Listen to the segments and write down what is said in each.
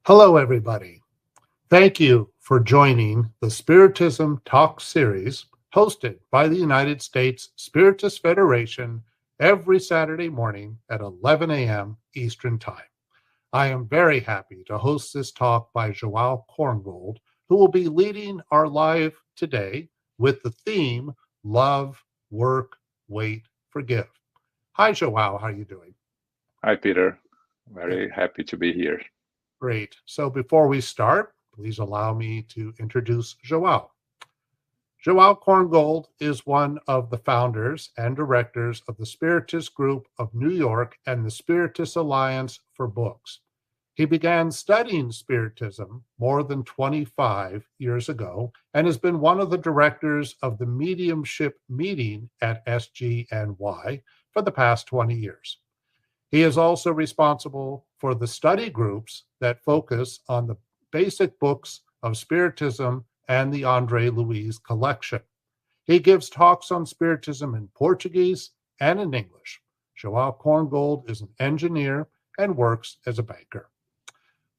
Hello, everybody. Thank you for joining the Spiritism Talk series hosted by the United States Spiritist Federation every Saturday morning at 11 a.m. Eastern Time. I am very happy to host this talk by JOAO KORNGOLD, who will be leading our live today with the theme Love, Work, Wait, Forgive. Hi, JOAO. How are you doing? Hi, Peter. Very happy to be here. Great. So before we start, please allow me to introduce JOAO. JOAO KORNGOLD is one of the founders and directors of the Spiritist Group of New York and the Spiritist Alliance for Books. He began studying Spiritism more than 25 years ago and has been one of the directors of the mediumship meeting at SGNY for the past 20 years. He is also responsible for the study groups that focus on the basic books of Spiritism and the André Louise collection. He gives talks on Spiritism in Portuguese and in English. JOAO KORNGOLD is an engineer and works as a banker.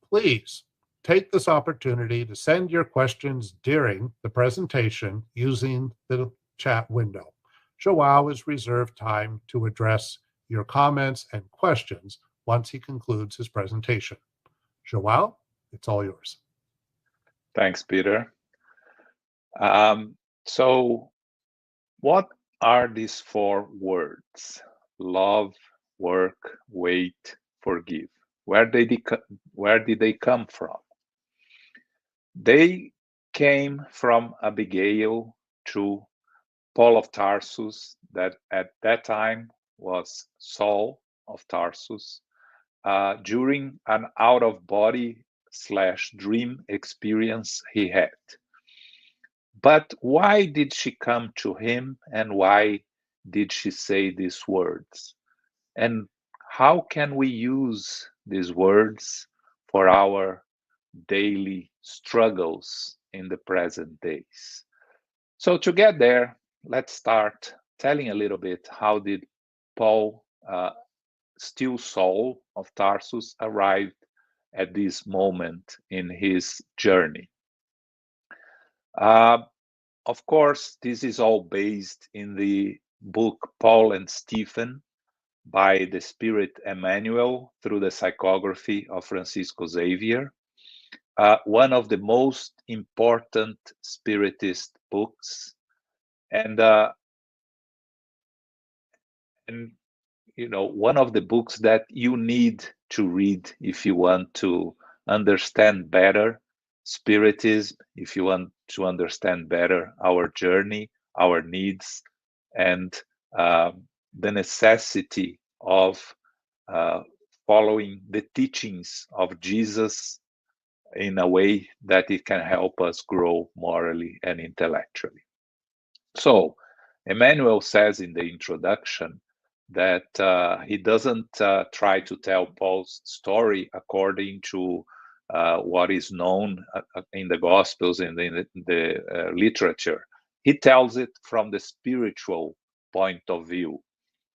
Please take this opportunity to send your questions during the presentation using the chat window. JOAO has reserved time to address your comments and questions once he concludes his presentation. JOAO, it's all yours. Thanks, Peter. So what are these four words? Love, work, wait, forgive. Where did they come from? They came from Abigail to Paul of Tarsus, that at that time was Saul of Tarsus, during an out-of-body/dream experience he had. But why did she come to him, and why did she say these words? And how can we use these words for our daily struggles in the present days? So to get there, let's start telling a little bit how did Paul, still Saul of Tarsus, arrived at this moment in his journey. Of course, this is all based in the book Paul and Stephen by the Spirit Emmanuel through the psychography of Francisco Xavier, one of the most important Spiritist books, and you know, one of the books that you need to read if you want to understand better Spiritism, if you want to understand better our journey, our needs, and the necessity of following the teachings of Jesus in a way that it can help us grow morally and intellectually. So, Emmanuel says in the introduction that he doesn't try to tell Paul's story according to what is known in the Gospels and in the literature. He tells it from the spiritual point of view.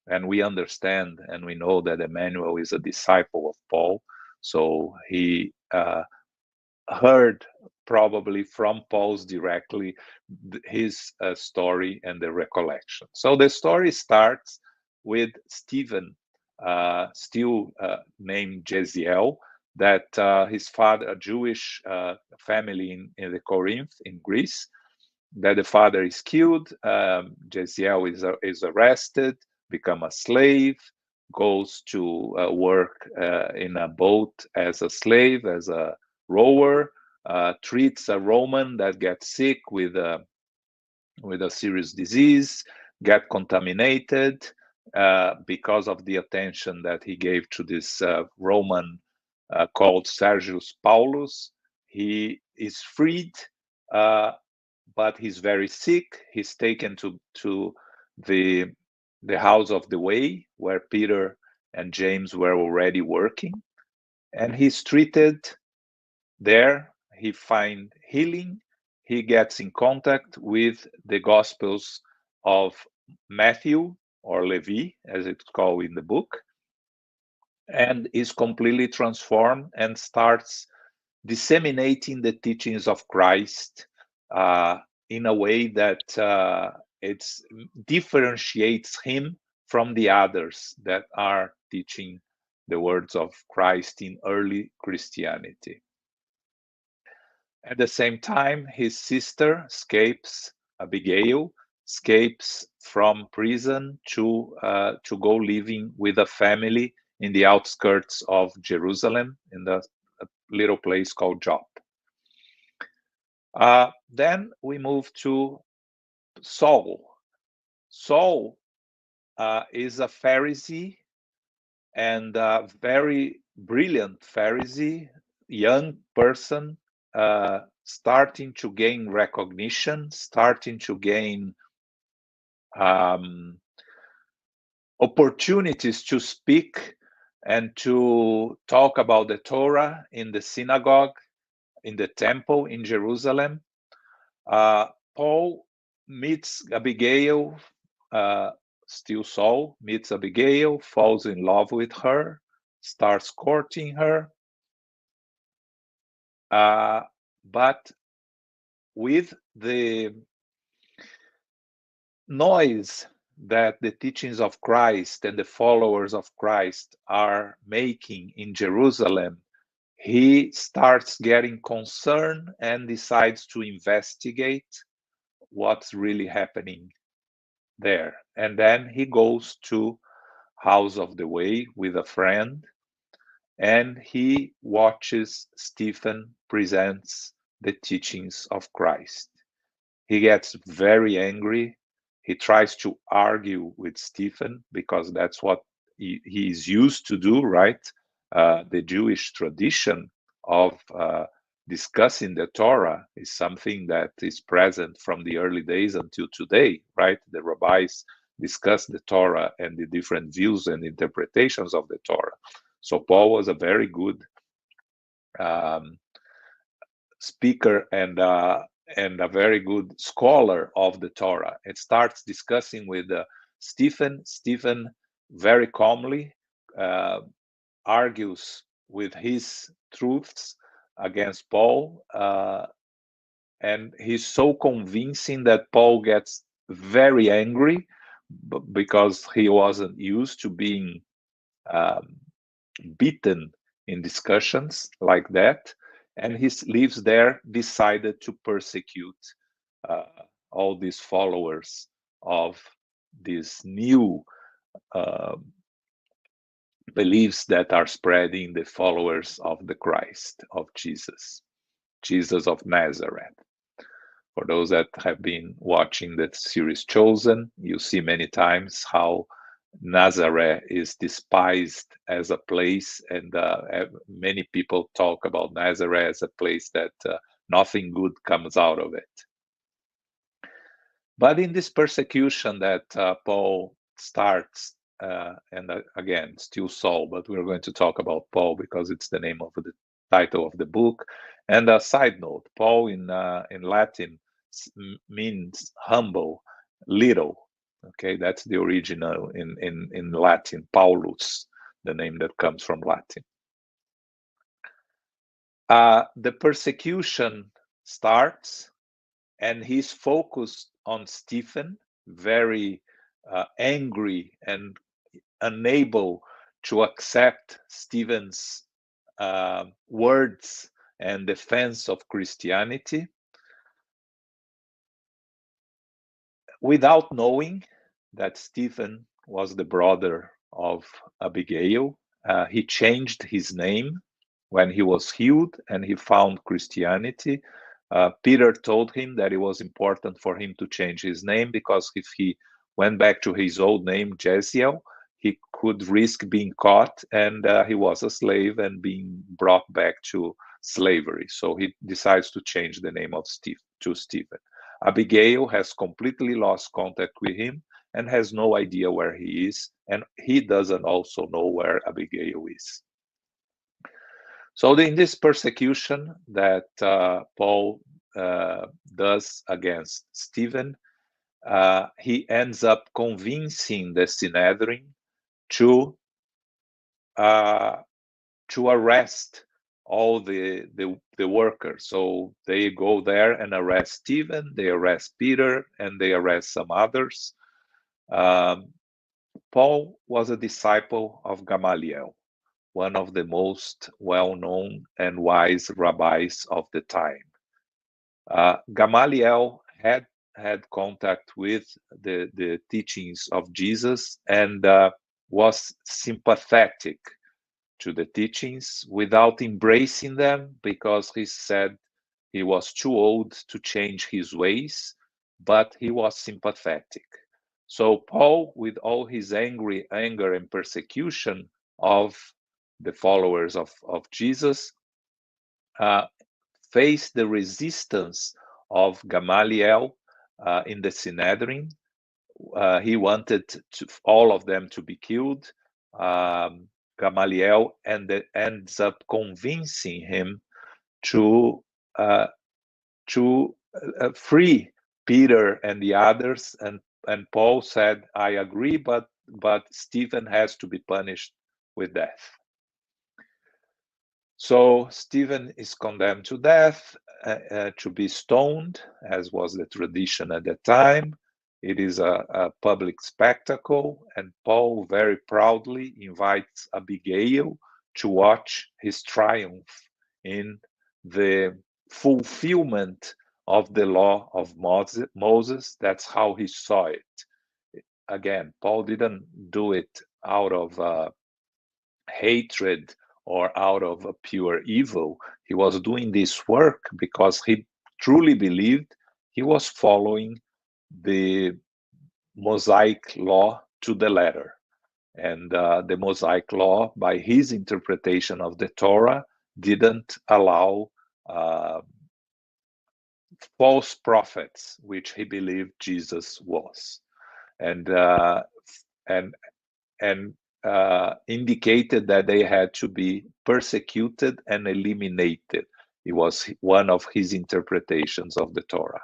And we understand and we know that Emmanuel is a disciple of Paul. So he heard probably from Paul's directly his story and the recollection. So the story starts with Stephen, still named Jeziel, that his father, a Jewish family in the Corinth in Greece, that the father is killed. Jeziel is arrested, become a slave, goes to work in a boat as a slave, as a rower, treats a Roman that gets sick with a serious disease, get contaminated because of the attention that he gave to this Roman called Sergius Paulus. He is freed, but he's very sick. He's taken to the house of the way where Peter and James were already working, and he's treated there. He finds healing. He gets in contact with the Gospels of Matthew, or Levi, as it's called in the book, and is completely transformed and starts disseminating the teachings of Christ in a way that it differentiates him from the others that are teaching the words of Christ in early Christianity. At the same time, his sister escapes, Abigail, escapes from prison to go living with a family in the outskirts of Jerusalem, in the little place called Joppe. Then we move to Saul. Saul is a Pharisee, and a very brilliant Pharisee, young person, starting to gain recognition, starting to gain opportunities to speak and to talk about the Torah in the synagogue, in the temple in Jerusalem. Paul meets Abigail, still Saul meets Abigail, falls in love with her, starts courting her. But with the noise that the teachings of Christ and the followers of Christ are making in Jerusalem, he starts getting concerned and decides to investigate what's really happening there. And then he goes to House of the Way with a friend, and he watches Stephen presents the teachings of Christ. He gets very angry. He tries to argue with Stephen because that's what he is used to do, right? The Jewish tradition of discussing the Torah is something that is present from the early days until today, right? The rabbis discuss the Torah and the different views and interpretations of the Torah. So Paul was a very good speaker and a very good scholar of the Torah. It starts discussing with Stephen. Stephen very calmly argues with his truths against Paul, and he's so convincing that Paul gets very angry because he wasn't used to being beaten in discussions like that, and he lives there, decided to persecute all these followers of these new beliefs that are spreading, the followers of the Christ, of Jesus of Nazareth. For those that have been watching the series Chosen, you see many times how Nazareth is despised as a place, and many people talk about Nazareth as a place that nothing good comes out of it. But in this persecution that Paul starts, and again, still Saul, but we're going to talk about Paul because it's the name of the title of the book. And a side note, Paul in Latin means humble, little. Okay, that's the original in Latin, Paulus, the name that comes from Latin. The persecution starts, and he's focused on Stephen, very angry and unable to accept Stephen's words and defense of Christianity, without knowing that Stephen was the brother of Abigail. He changed his name when he was healed and he found Christianity. Peter told him that it was important for him to change his name because if he went back to his old name, Jeziel, he could risk being caught, and he was a slave and being brought back to slavery. So he decides to change the name of Stephen. Abigail has completely lost contact with him and has no idea where he is, and he doesn't also know where Abigail is. So in this persecution that Paul does against Stephen, he ends up convincing the Sanhedrin to arrest all the workers. So they go there and arrest Stephen, they arrest Peter, and they arrest some others. Paul was a disciple of Gamaliel, one of the most well-known and wise rabbis of the time. Gamaliel had contact with the teachings of Jesus and was sympathetic to the teachings without embracing them, because he said he was too old to change his ways, but he was sympathetic. So Paul, with all his anger and persecution of the followers of Jesus, faced the resistance of Gamaliel in the Sanhedrin. He wanted all of them to be killed. Gamaliel ends up convincing him to free Peter and the others, and Paul said, "I agree, but Stephen has to be punished with death." So Stephen is condemned to death, to be stoned, as was the tradition at that time. It is a public spectacle, and Paul very proudly invites Abigail to watch his triumph in the fulfillment of the law of Moses. That's how he saw it. Again, Paul didn't do it out of hatred or out of a pure evil. He was doing this work because he truly believed he was following the Mosaic law to the letter. And the Mosaic law, by his interpretation of the Torah, didn't allow false prophets, which he believed Jesus was, and indicated that they had to be persecuted and eliminated. It was one of his interpretations of the Torah.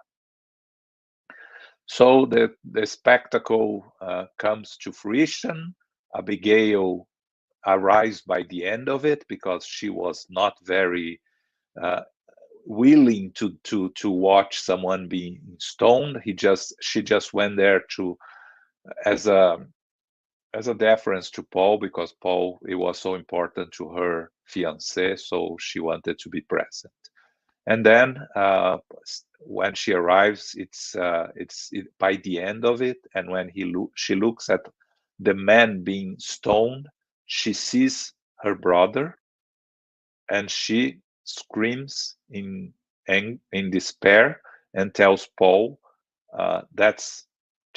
So the spectacle comes to fruition. Abigail arrives by the end of it because she was not very willing to watch someone being stoned. She just went there to as a deference to Paul, because Paul, it was so important to her fiancé, so she wanted to be present. And then when she arrives, it's by the end of it, and when she looks at the man being stoned, she sees her brother, and she screams in despair and tells Paul, "That's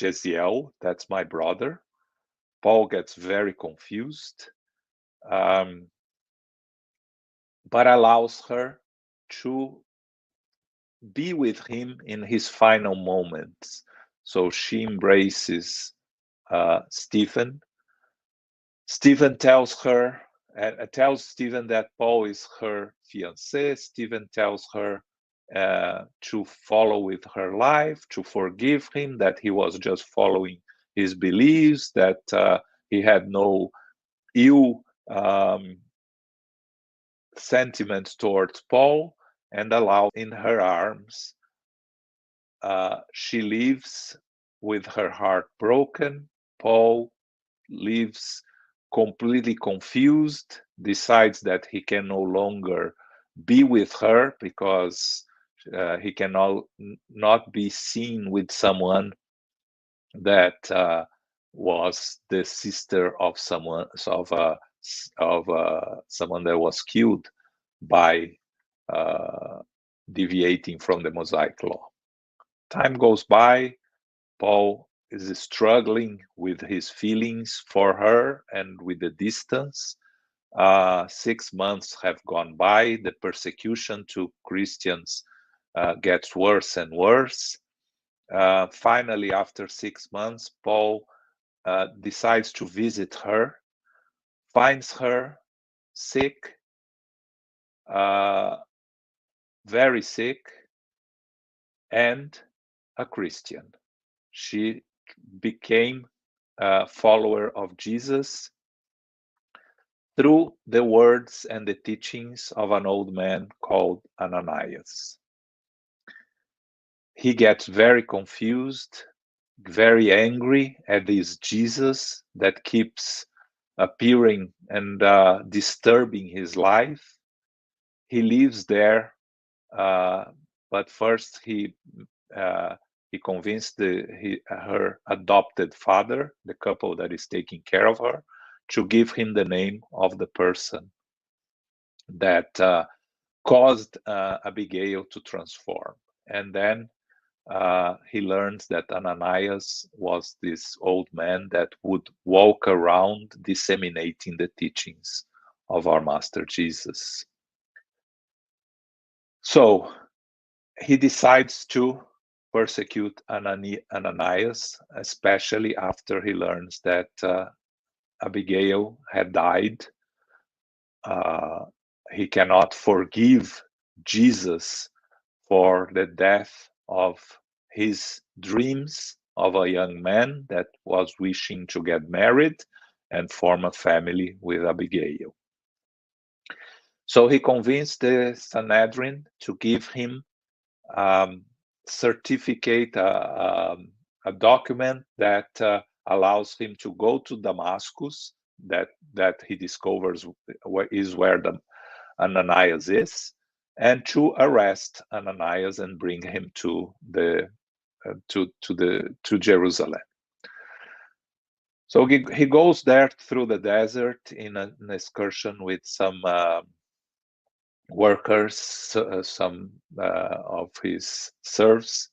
Jezeel, that's my brother." Paul gets very confused, but allows her to be with him in his final moments. So she embraces Stephen. Stephen tells Stephen that Paul is her fiancé. Stephen tells her to follow with her life, to forgive him, that he was just following his beliefs, that he had no ill sentiments towards Paul, and allow in her arms. She leaves with her heart broken. Paul leaves completely confused, decides that he can no longer be with her because he cannot not be seen with someone that was the sister of someone someone that was killed by deviating from the Mosaic law. Time goes by. Paul is struggling with his feelings for her and with the distance. 6 months have gone by. The persecution to Christians gets worse and worse. Finally, after 6 months, Paul decides to visit her, finds her sick, very sick, and a Christian. She became a follower of Jesus, through the words and the teachings of an old man called Ananias. He gets very confused, very angry at this Jesus that keeps appearing and disturbing his life. He lives there, but first he convinced her adopted father, the couple that is taking care of her, to give him the name of the person that caused Abigail to transform. And then he learns that Ananias was this old man that would walk around disseminating the teachings of our Master Jesus. So he decides to persecute Ananias, especially after he learns that Abigail had died. He cannot forgive Jesus for the death of his dreams of a young man that was wishing to get married and form a family with Abigail. So he convinced the Sanhedrin to give him certificate, a document that allows him to go to Damascus, that he discovers is where Ananias is, and to arrest Ananias and bring him to Jerusalem. So he goes there through the desert in an excursion with some workers, some of his serfs,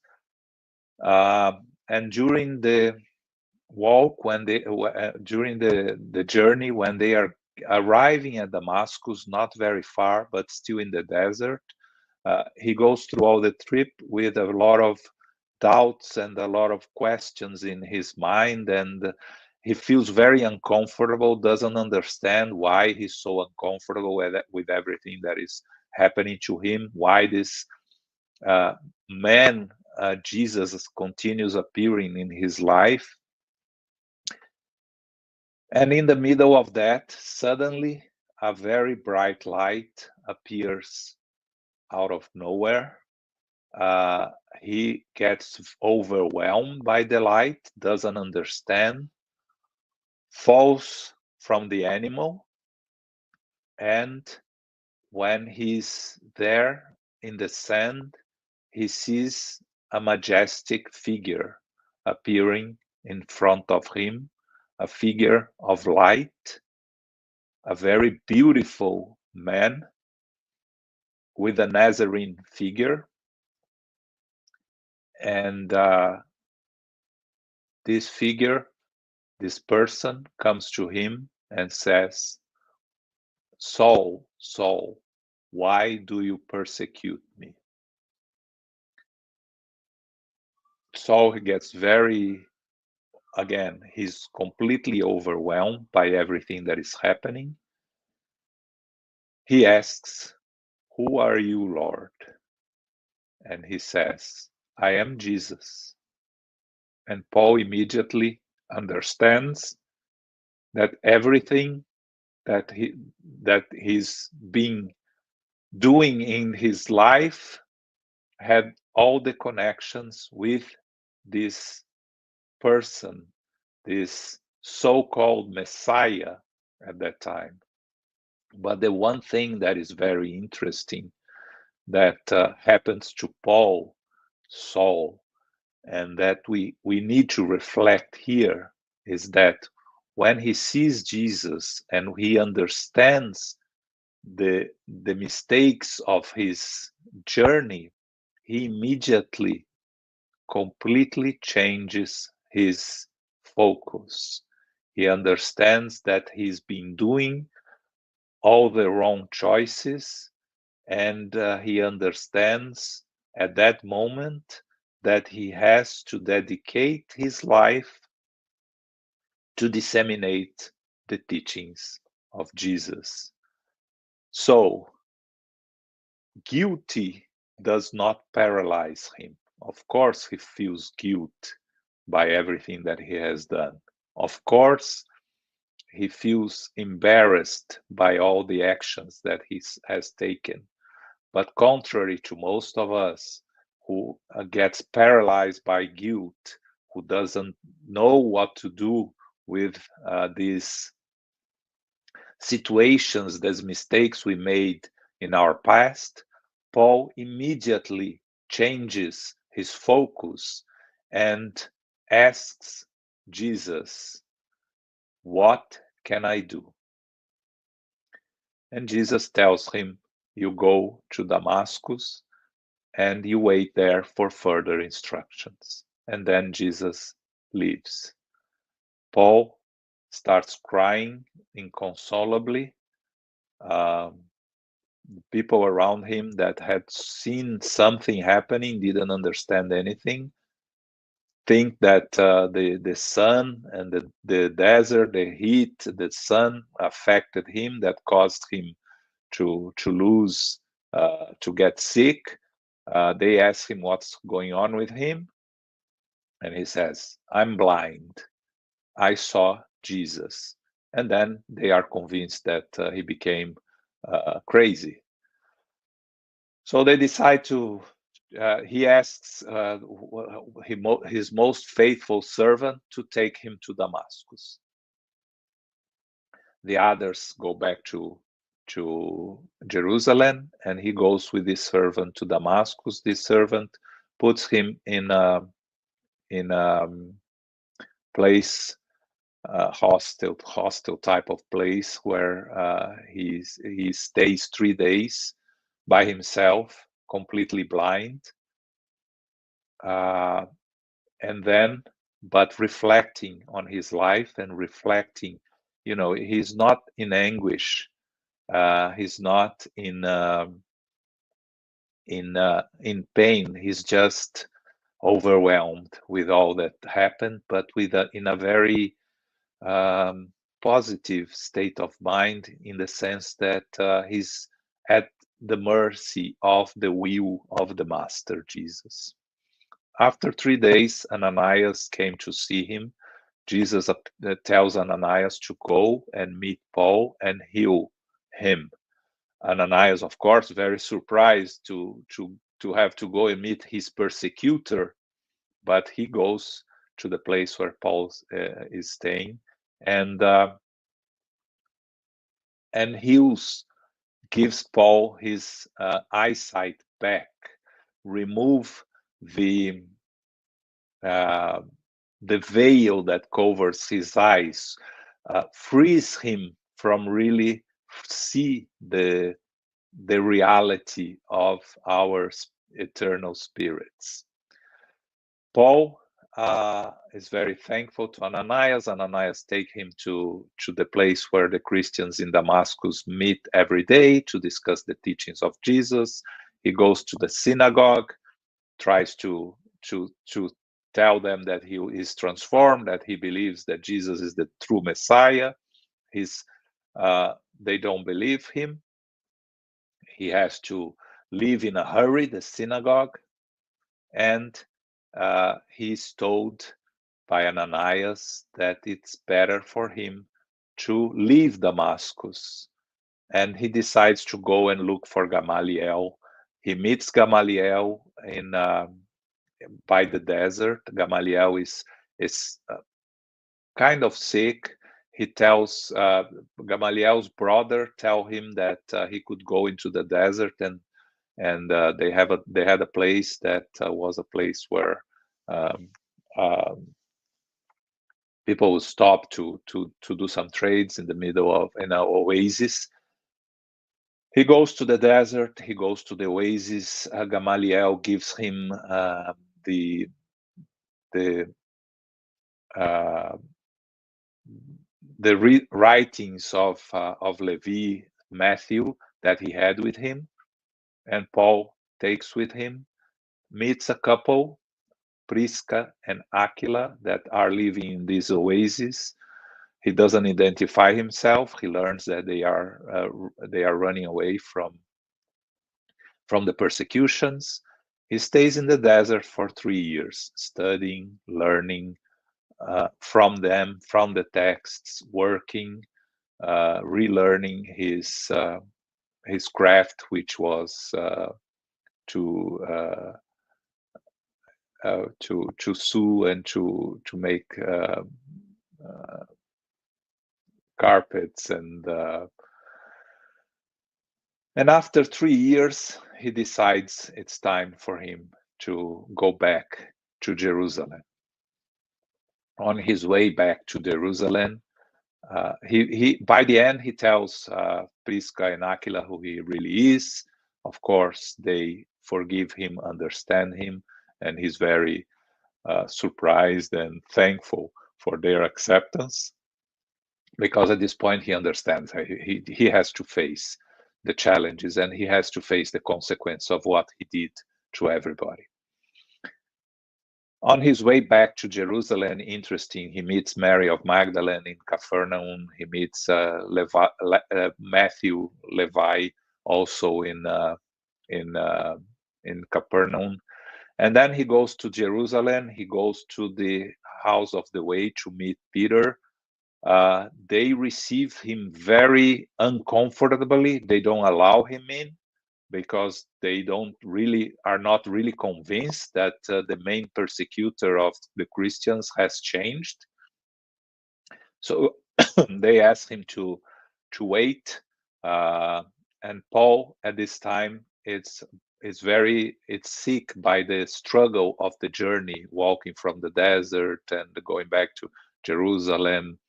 and during the walk, during the journey, when they are arriving at Damascus, not very far, but still in the desert, he goes through all the trip with a lot of doubts and a lot of questions in his mind, and he feels very uncomfortable, doesn't understand why he's so uncomfortable with everything that is happening to him, why this man, Jesus, continues appearing in his life. And in the middle of that, suddenly a very bright light appears out of nowhere. He gets overwhelmed by the light, doesn't understand, falls from the animal, and when he's there in the sand, he sees a majestic figure appearing in front of him, a figure of light, a very beautiful man with a Nazarene figure. And this figure, this person, comes to him and says, "Saul, Saul, why do you persecute me?" Saul gets he's completely overwhelmed by everything that is happening. He asks, "Who are you, Lord?" And he says, "I am Jesus." And Paul immediately understands that everything that he's been doing in his life had all the connections with this person, this so-called Messiah at that time. But the one thing that is very interesting that happens to Saul, and that we need to reflect here, is that when he sees Jesus and he understands the mistakes of his journey, he immediately completely changes his focus. He understands that he's been doing all the wrong choices, and he understands at that moment that he has to dedicate his life to disseminate the teachings of Jesus. So, guilty does not paralyze him. Of course, he feels guilt by everything that he has done. Of course, he feels embarrassed by all the actions that he has taken. But contrary to most of us who gets paralyzed by guilt, who doesn't know what to do with these situations, these mistakes we made in our past, Paul immediately changes his focus and asks Jesus, "What can I do?" And Jesus tells him, "You go to Damascus and you wait there for further instructions." And then Jesus leaves. Paul starts crying inconsolably. People around him that had seen something happening didn't understand anything, think that the sun and the desert, the heat, the sun affected him, that caused him to lose, to get sick. They asked him what's going on with him, and he says, "I'm blind. I saw Jesus." And then they are convinced that he became crazy. So they decide to, he asks his most faithful servant to take him to Damascus. The others go back to Jerusalem, and he goes with this servant to Damascus. This servant puts him in a place, hostile type of place, where he stays 3 days by himself, completely blind, and then, but reflecting on his life and reflecting, he's not in anguish, he's not in pain. He's just overwhelmed with all that happened, but in a very positive state of mind, in the sense that he's at the mercy of the will of the Master Jesus. After 3 days, Ananias came to see him. Jesus tells Ananias to go and meet Paul and heal him. Ananias, of course, very surprised to have to go and meet his persecutor, but he goes to the place where Paul is staying, and heals, gives Paul his eyesight back, remove the veil that covers his eyes, frees him from really see the reality of our eternal spirits. Paul is very thankful to Ananias. Ananias take him to the place where the Christians in Damascus meet every day to discuss the teachings of Jesus. He goes to the synagogue, tries to tell them that he is transformed, that he believes that Jesus is the true Messiah. They don't believe him. He has to leave in a hurry the synagogue, and he's told by Ananias that it's better for him to leave Damascus, and he decides to go and look for Gamaliel. He meets Gamaliel by the desert. Gamaliel is kind of sick. He tells Gamaliel's brother tell him that he could go into the desert, and they had a place that was a place where people would stop to do some trades in the middle of an oasis. He goes to the desert. He goes to the oasis. Gamaliel gives him the writings of Levi, Matthew, that he had with him, and Paul takes with him, meets a couple, Prisca and Aquila, that are living in this oasis. He doesn't identify himself. He learns that they are running away from the persecutions. He stays in the desert for 3 years, studying, learning, from them, from the texts, working, relearning his craft, which was to sew and to make carpets, and after 3 years he decides it's time for him to go back to Jerusalem. On his way back to Jerusalem, he by the end he tells Prisca and Aquila who he really is. Of course, they forgive him, understand him, and he's very surprised and thankful for their acceptance, because at this point he understands he has to face the challenges, and he has to face the consequence of what he did to everybody. On his way back to Jerusalem, interesting, he meets Mary of Magdalene in Capernaum. He meets Matthew, Levi, also in Capernaum. And then he goes to Jerusalem. He goes to the house of the way to meet Peter. They receive him very uncomfortably. They don't allow him in, because they are not really convinced that the main persecutor of the Christians has changed. So they ask him to wait. And Paul at this time it's sick by the struggle of the journey, walking from the desert and going back to Jerusalem.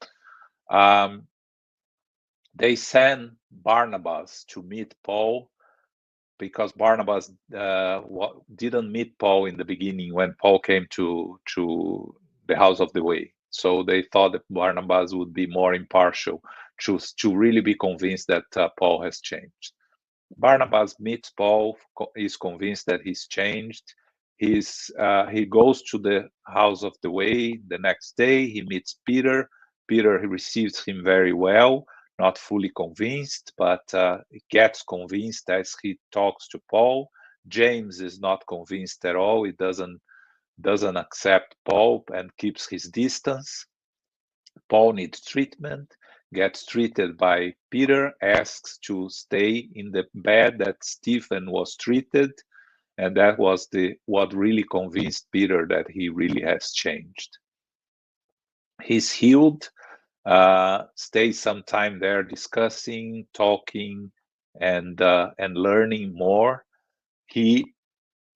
They send Barnabas to meet Paul, because Barnabas didn't meet Paul in the beginning when Paul came to the house of the way. So they thought that Barnabas would be more impartial, to really be convinced that Paul has changed. Barnabas meets Paul, is convinced that he's changed. He goes to the house of the way. The next day he meets Peter. Peter receives him very well, not fully convinced, but gets convinced as he talks to Paul. James is not convinced at all. He doesn't accept Paul and keeps his distance. Paul needs treatment, gets treated by Peter, asks to stay in the bed that Stephen was treated, and that was what really convinced Peter that he really has changed. He's healed. Stays some time there discussing, talking, and learning more. He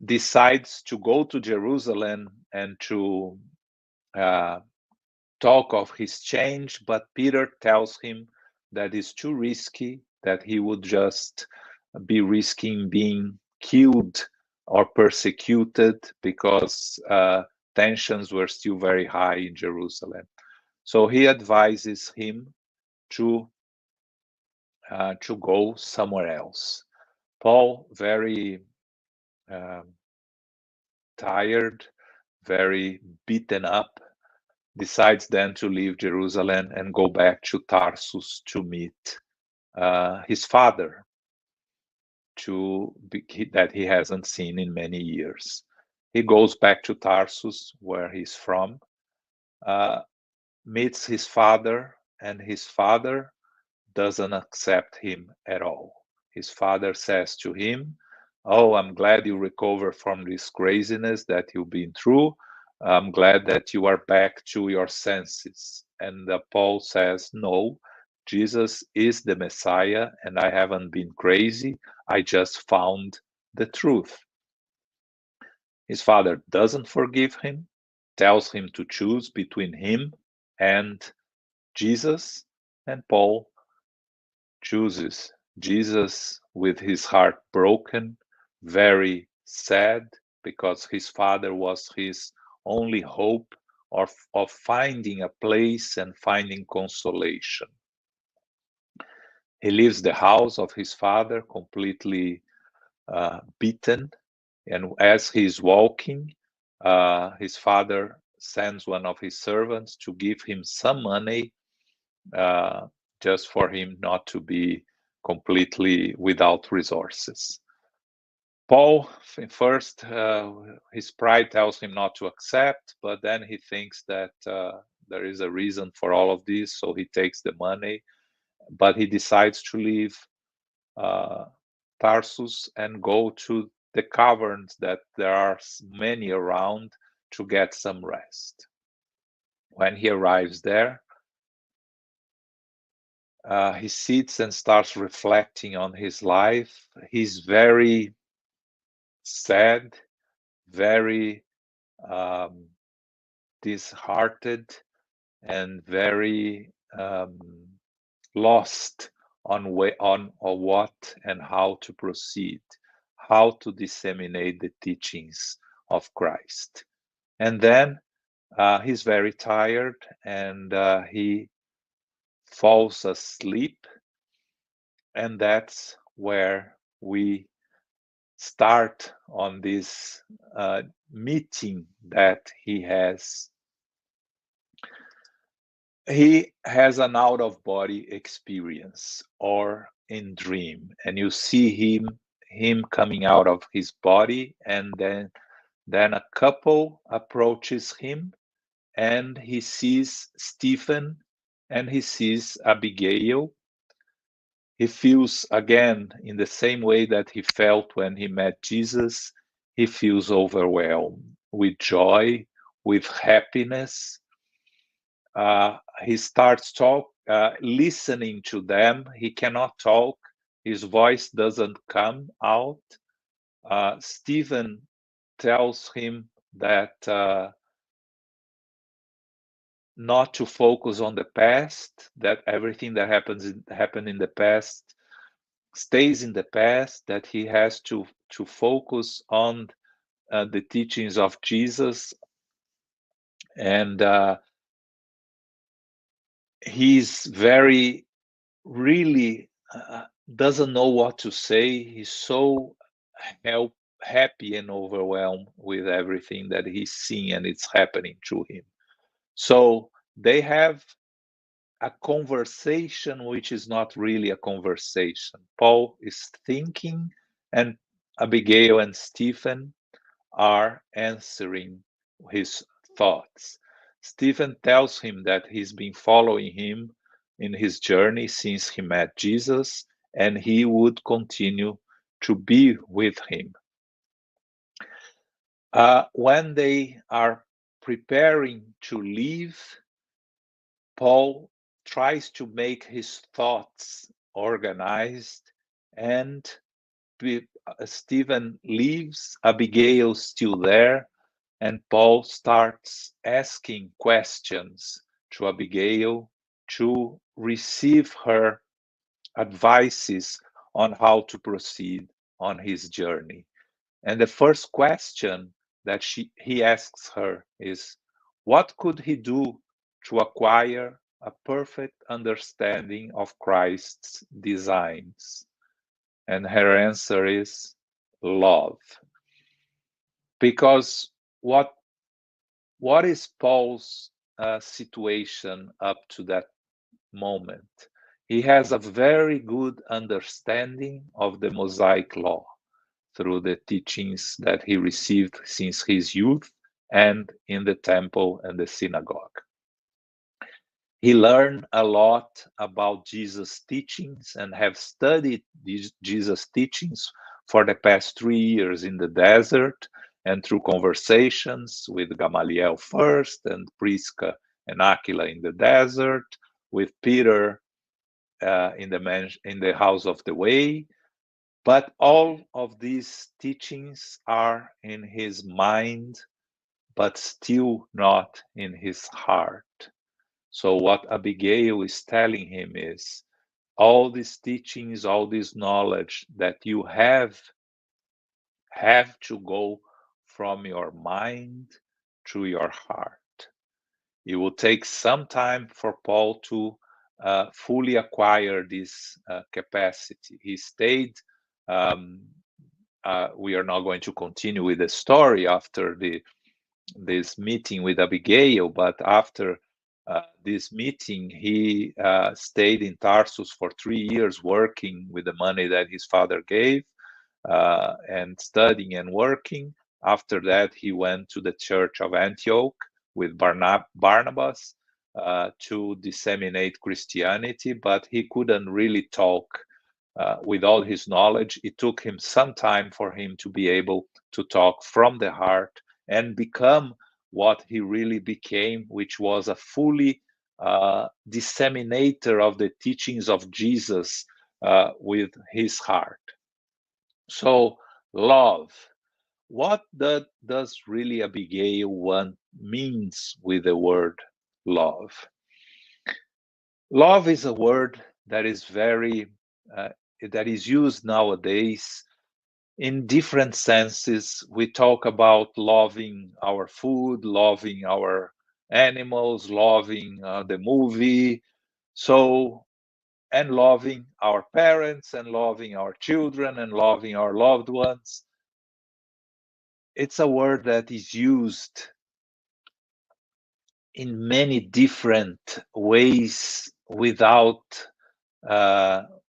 decides to go to Jerusalem and to talk of his change, but Peter tells him that it's too risky, that he would just be risking being killed or persecuted, because tensions were still very high in Jerusalem. So he advises him to go somewhere else. Paul, very tired, very beaten up, decides then to leave Jerusalem and go back to Tarsus to meet his father, that he hasn't seen in many years. He goes back to Tarsus, where he's from, meets his father, and his father doesn't accept him at all. His father says to him, "Oh, I'm glad you recovered from this craziness that you've been through. I'm glad that you are back to your senses." And Paul says, "No, Jesus is the Messiah, and I haven't been crazy. I just found the truth." His father doesn't forgive him, tells him to choose between him and Jesus, and Paul chooses Jesus with his heart broken, very sad, because his father was his only hope of finding a place and finding consolation. He leaves the house of his father completely beaten, and as he's walking, his father sends one of his servants to give him some money, just for him not to be completely without resources. Paul, first, his pride tells him not to accept, but then he thinks that there is a reason for all of this, so he takes the money, but he decides to leave Tarsus and go to the caverns that there are many around to get some rest. When he arrives there, he sits and starts reflecting on his life. He's very sad, very disheartened, and very lost on what and how to proceed, how to disseminate the teachings of Christ. And then he's very tired, and he falls asleep, and that's where we start on this meeting that he has. He has an out-of-body experience, or in dream, and you see him coming out of his body, and then a couple approaches him, and he sees Stephen and he sees Abigail. He feels again in the same way that he felt when he met Jesus. He feels overwhelmed with joy, with happiness. He starts listening to them. He cannot talk. His voice doesn't come out. Stephen tells him that not to focus on the past, that everything that happened in the past stays in the past, that he has to focus on the teachings of Jesus. And he's very, really doesn't know what to say. He's so happy and overwhelmed with everything that he's seeing and it's happening to him. So they have a conversation which is not really a conversation. Paul is thinking, and Abigail and Stephen are answering his thoughts. Stephen tells him that he's been following him in his journey since he met Jesus, and he would continue to be with him. When they are preparing to leave, Paul tries to make his thoughts organized, and Stephen leaves, Abigail's still there, and Paul starts asking questions to Abigail to receive her advices on how to proceed on his journey. And the first question that he asks her is, what could he do to acquire a perfect understanding of Christ's designs? And her answer is love. Because what is Paul's situation up to that moment? He has a very good understanding of the Mosaic law through the teachings that he received since his youth and in the temple and the synagogue. He learned a lot about Jesus' teachings and have studied these Jesus' teachings for the past 3 years in the desert, and through conversations with Gamaliel first, and Prisca and Aquila in the desert, with Peter in the house of the way. But all of these teachings are in his mind, but still not in his heart. So what Abigail is telling him is, all these teachings, all this knowledge that you have to go from your mind to your heart. It will take some time for Paul to fully acquire this capacity. He stayed. We are not going to continue with the story after this meeting with Abigail, but after this meeting, he stayed in Tarsus for 3 years working with the money that his father gave. and studying and working. After that, he went to the church of Antioch with Barnabas to disseminate Christianity, but he couldn't really talk with all his knowledge. It took him some time for him to be able to talk from the heart and become what he really became, which was a fully disseminator of the teachings of Jesus with his heart. So, love. What does really Abigail 1 means with the word love? Love is a word that is that is used nowadays in different senses. We talk about loving our food, loving our animals, loving the movie, and loving our parents, and loving our children, and loving our loved ones. It's a word that is used in many different ways without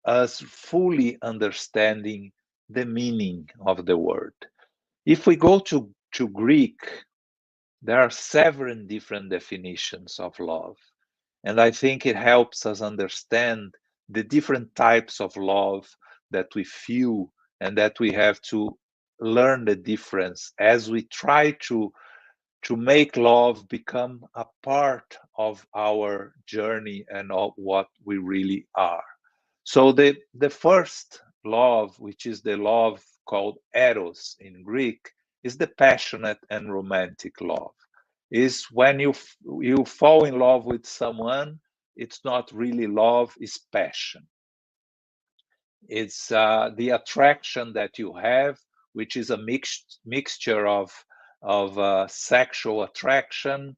us fully understanding the meaning of the word. If we go to Greek, there are several different definitions of love. And I think it helps us understand the different types of love that we feel, and that we have to learn the difference as we try to make love become a part of our journey and of what we really are. So the first love, which is the love called eros in Greek, is the passionate and romantic love. Is when you fall in love with someone, it's not really love, it's passion. It's the attraction that you have, which is a mixture of sexual attraction,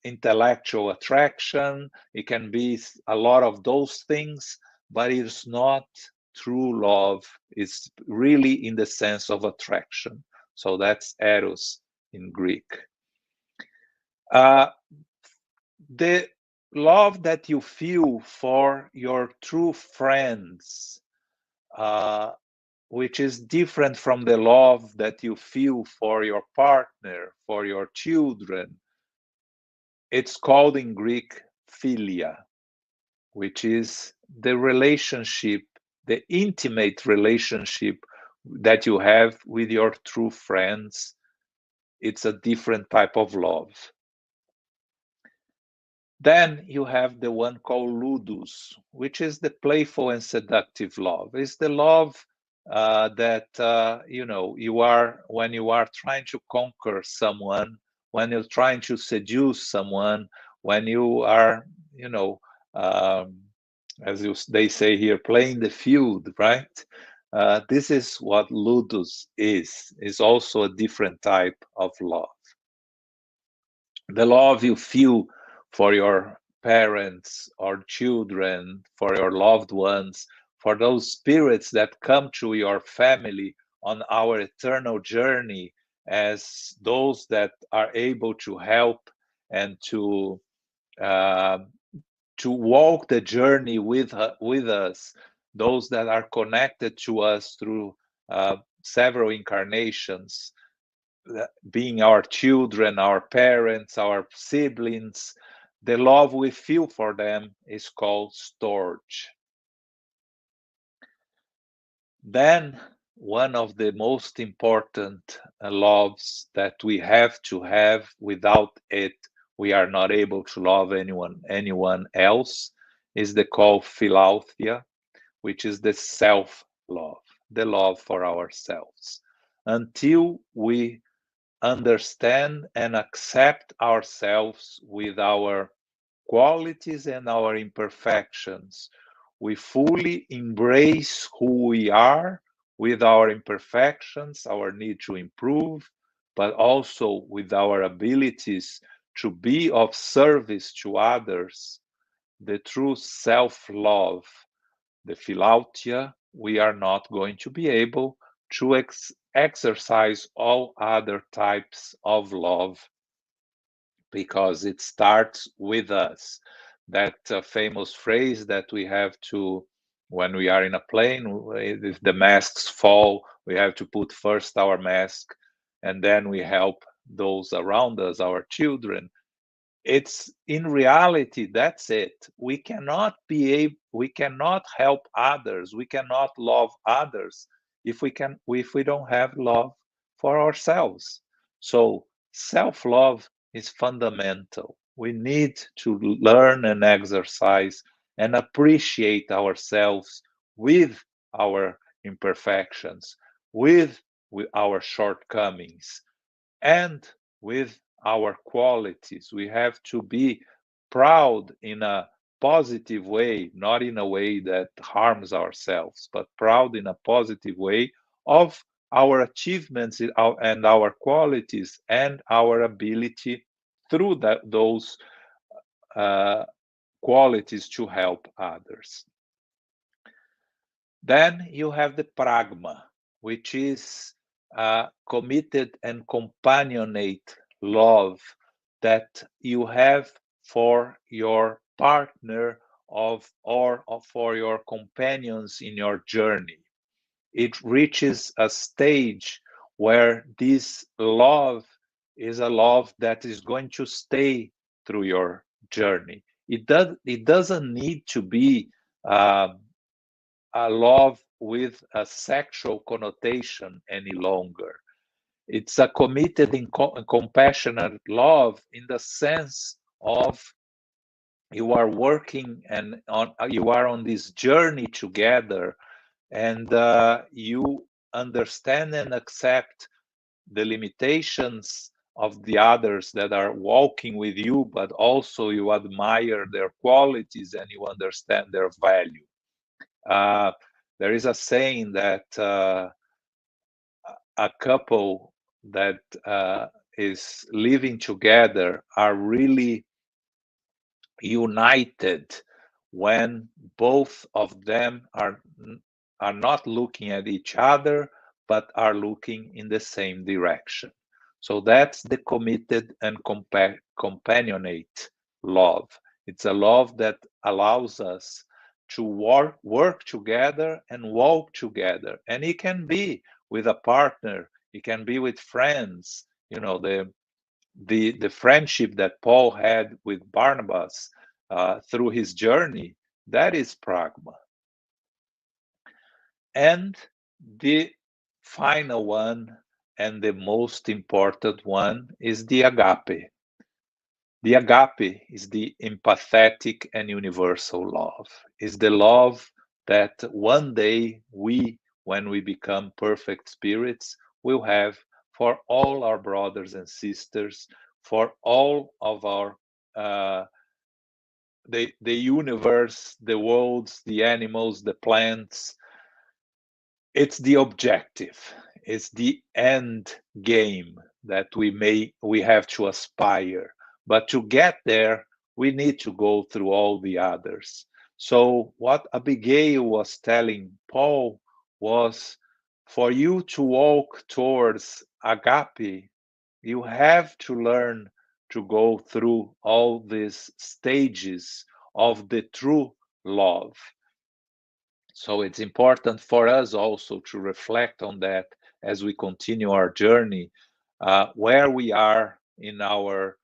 intellectual attraction. It can be a lot of those things, but it's not true love. It's really in the sense of attraction. So that's eros in Greek. The love that you feel for your true friends, which is different from the love that you feel for your partner, for your children, it's called in Greek philia, which is the relationship, the intimate relationship that you have with your true friends. It's a different type of love. Then you have the one called ludus, which is the playful and seductive love. It's the love that you are when you are trying to conquer someone, when you're trying to seduce someone, when you are, they say here, playing the field, right? This is what ludus is. It's also a different type of love. The love you feel for your parents or children, for your loved ones, for those spirits that come to your family on our eternal journey, as those that are able to help and to walk the journey with us, those that are connected to us through several incarnations, being our children, our parents, our siblings. The love we feel for them is called storge. Then one of the most important loves that we have to have, without it we are not able to love anyone else, is the called philauthia, which is the self-love, the love for ourselves. Until we understand and accept ourselves with our qualities and our imperfections, we fully embrace who we are with our imperfections, our need to improve, but also with our abilities to be of service to others, the true self-love, the philautia, we are not going to be able to exercise all other types of love, because it starts with us. That famous phrase that we have to when we are in a plane, if the masks fall, we have to put first our mask, and then we help those around us, our children. It's in reality, that's it. We cannot help others, we cannot love others if we don't have love for ourselves. So self-love is fundamental. We need to learn and exercise and appreciate ourselves with our imperfections, with our shortcomings, and with our qualities. We have to be proud in a positive way, not in a way that harms ourselves, but proud in a positive way of our achievements and our qualities and our ability through those qualities to help others. Then you have the pragma, which is committed and companionate love that you have for your partner or for your companions in your journey. It reaches a stage where this love is a love that is going to stay through your journey. It doesn't need to be a love with a sexual connotation any longer. It's a committed and compassionate love in the sense of you are working and you are on this journey together, and you understand and accept the limitations of the others that are walking with you, but also you admire their qualities and you understand their value. There is a saying that a couple that is living together are really united when both of them are not looking at each other, but are looking in the same direction. So that's the committed and companionate love. It's a love that allows us to work together and walk together. And it can be with a partner, it can be with friends. You know, the friendship that Paul had with Barnabas through his journey, that is pragma. And the final one, and the most important one, is the agape. The agape is the empathetic and universal love. Is the love that one day we, when we become perfect spirits, will have for all our brothers and sisters, for all of our the universe, the worlds, the animals, the plants. It's the objective. It's the end game that we have to aspire. But to get there, we need to go through all the others. So what Abigail was telling Paul was, for you to walk towards agape, you have to learn to go through all these stages of the true love. So it's important for us also to reflect on that as we continue our journey, where we are in our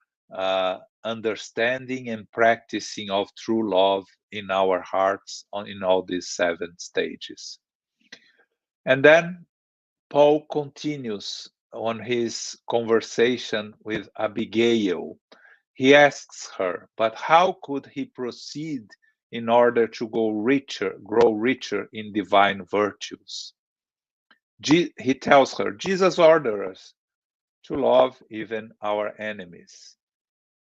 understanding and practicing of true love in our hearts in all these 7 stages. And then Paul continues on his conversation with Abigail. He asks her, but how could he proceed in order to grow richer in divine virtues? He tells her, Jesus ordered us to love even our enemies.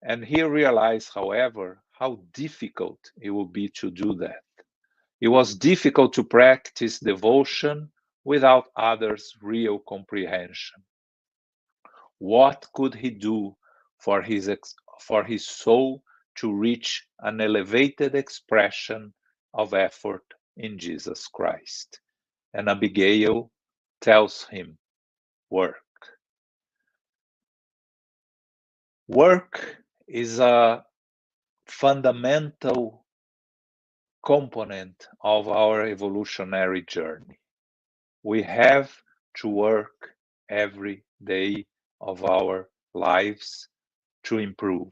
And he realized, however, how difficult it would be to do that. It was difficult to practice devotion without others' real comprehension. What could he do for his soul to reach an elevated expression of effort in Jesus Christ? And Abigail tells him, work. Work is a fundamental component of our evolutionary journey. We have to work every day of our lives to improve.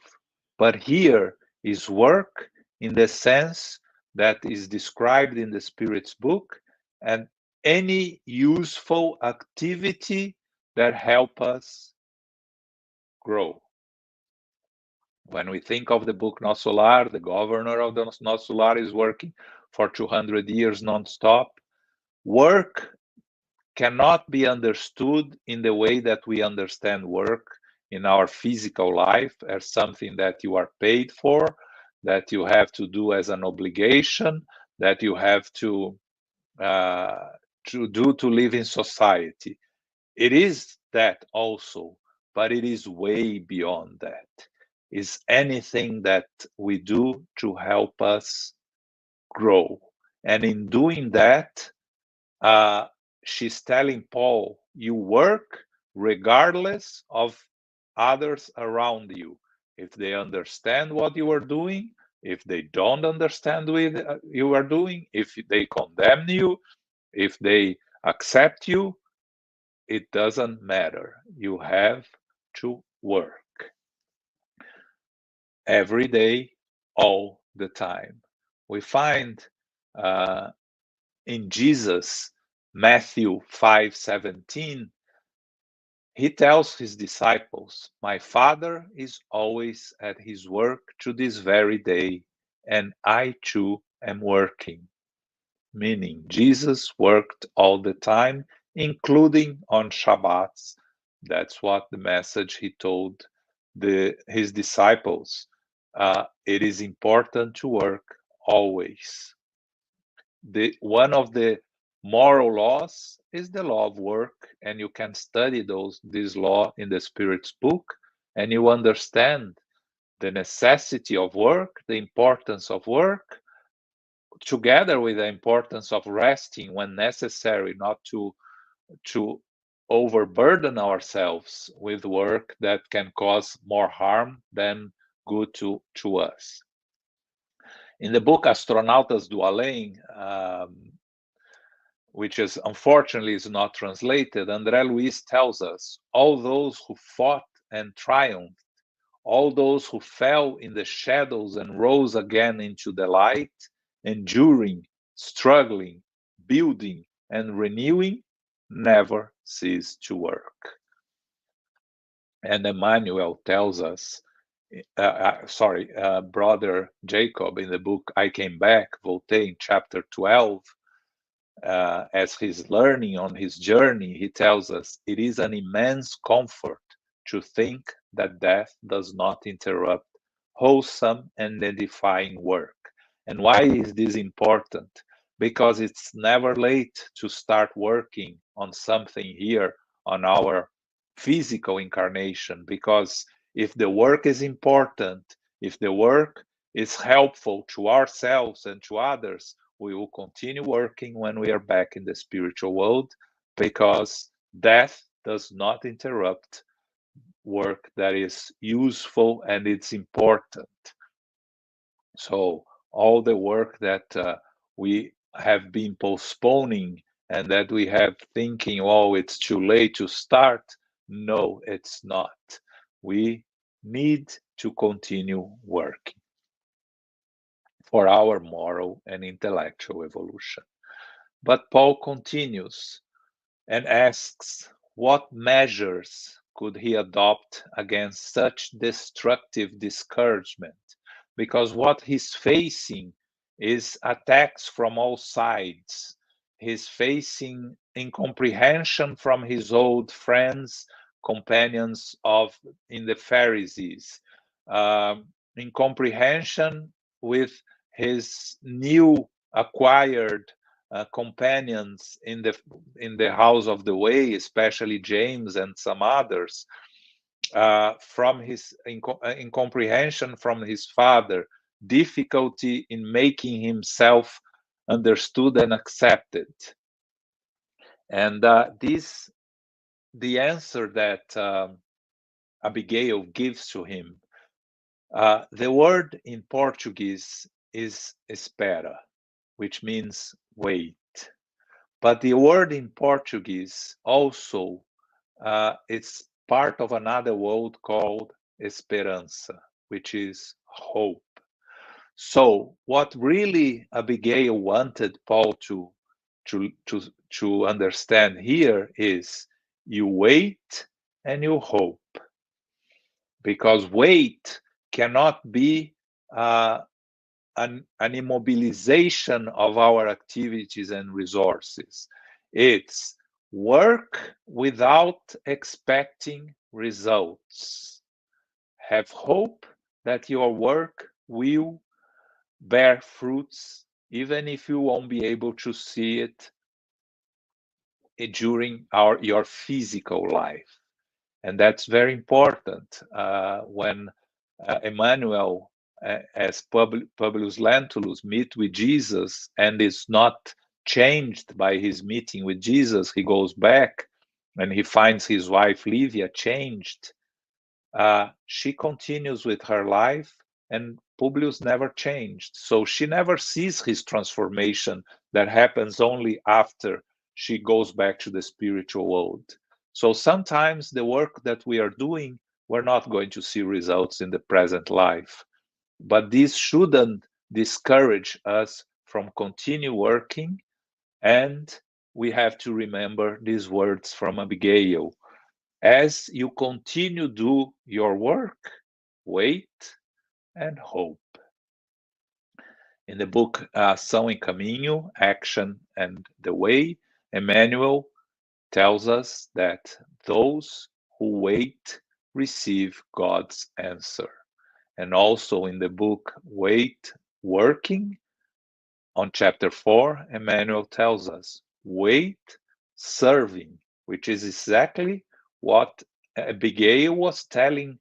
But here is work in the sense that is described in the Spirit's book, and any useful activity that help us grow. When we think of the book Nosso Lar, the governor of the Nosso Lar is working for 200 years non-stop. Work cannot be understood in the way that we understand work in our physical life as something that you are paid for, that you have to do as an obligation, that you have to do to live in society. It is that also, but it is way beyond that. It's anything that we do to help us grow. And in doing that, she's telling Paul, you work regardless of others around you. If they understand what you are doing, if they don't understand what you are doing, if they condemn you, if they accept you, it doesn't matter. You have to work every day, all the time. We find in Jesus, Matthew 5:17, he tells his disciples, my Father is always at his work to this very day, and I too am working. Meaning Jesus worked all the time, including on Shabbats. That's what the message he told his disciples. It is important to work always. One of the moral laws is the law of work, and you can study this law in the Spirit's book, and you understand the necessity of work, the importance of work, together with the importance of resting when necessary, not to overburden ourselves with work that can cause more harm than good to us. In the book Astronautas do Além, which is unfortunately is not translated, André Luiz tells us, all those who fought and triumphed, all those who fell in the shadows and rose again into the light, enduring, struggling, building, and renewing, never cease to work. And Emmanuel tells us, Brother Jacob in the book I Came Back, Voltaire, chapter 12, as he's learning on his journey, he tells us, it is an immense comfort to think that death does not interrupt wholesome and edifying work. And why is this important? Because it's never late to start working on something here on our physical incarnation. Because if the work is important, if the work is helpful to ourselves and to others, we will continue working when we are back in the spiritual world, because death does not interrupt work that is useful and it's important. So all the work that we have been postponing and that we have thinking, oh, it's too late to start. No, it's not. We need to continue working for our moral and intellectual evolution. But Paul continues and asks, what measures could he adopt against such destructive discouragement? Because what he's facing is attacks from all sides. He's facing incomprehension from his old friends, companions in the Pharisees, incomprehension with his new acquired companions in the house of the way, especially James and some others, from his incomprehension from his father, difficulty in making himself understood and accepted. And the answer that Abigail gives to him, the word in Portuguese is espera. which means wait. But the word in Portuguese also it's part of another word called esperança, which is hope. So what really Abigail wanted Paul to understand here is you wait and you hope. Because wait cannot be an immobilization of our activities and resources. It's work without expecting results. Have hope that your work will bear fruits, even if you won't be able to see it during your physical life. And that's very important when Emmanuel, as Publius Lentulus, meet with Jesus and is not changed by his meeting with Jesus. He goes back and he finds his wife Livia changed. She continues with her life, and Publius never changed. So she never sees his transformation that happens only after she goes back to the spiritual world. So sometimes the work that we are doing, we're not going to see results in the present life. But this shouldn't discourage us from continue working. And we have to remember these words from Abigail. As you continue do your work, wait and hope. In the book Ação e Caminho, Action and the Way, Emmanuel tells us that those who wait receive God's answer. And also in the book Wait Working, on chapter 4, Emmanuel tells us, wait serving, which is exactly what Abigail was telling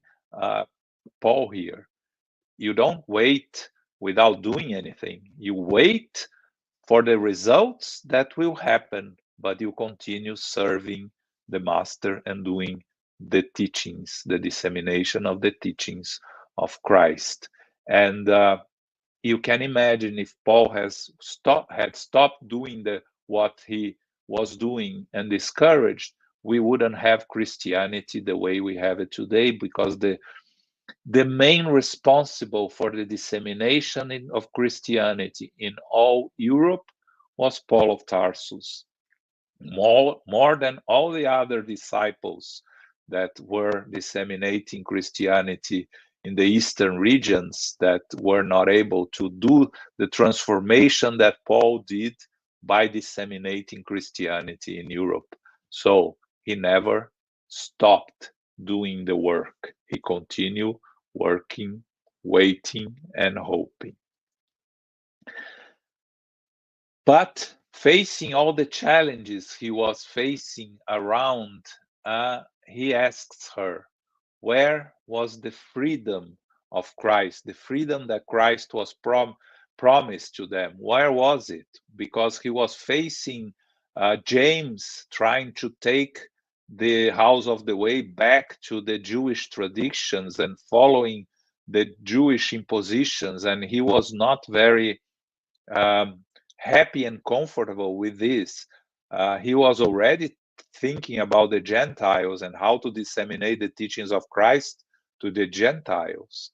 Paul here. You don't wait without doing anything. You wait for the results that will happen, but you continue serving the master and doing the teachings, the dissemination of the teachings of Christ. And you can imagine if Paul had stopped doing what he was doing and discouraged, we wouldn't have Christianity the way we have it today, because the main responsible for the dissemination of Christianity in all Europe was Paul of Tarsus. More than all the other disciples that were disseminating Christianity in the eastern regions, that were not able to do the transformation that Paul did by disseminating Christianity in Europe. So he never stopped doing the work. He continued working, waiting, and hoping. But facing all the challenges he was facing around, he asks her, where was the freedom of Christ, the freedom that Christ was promised to them? Where was it? Because he was facing James trying to take the house of the way back to the Jewish traditions and following the Jewish impositions, and he was not very happy and comfortable with this. He was already thinking about the Gentiles and how to disseminate the teachings of Christ to the Gentiles.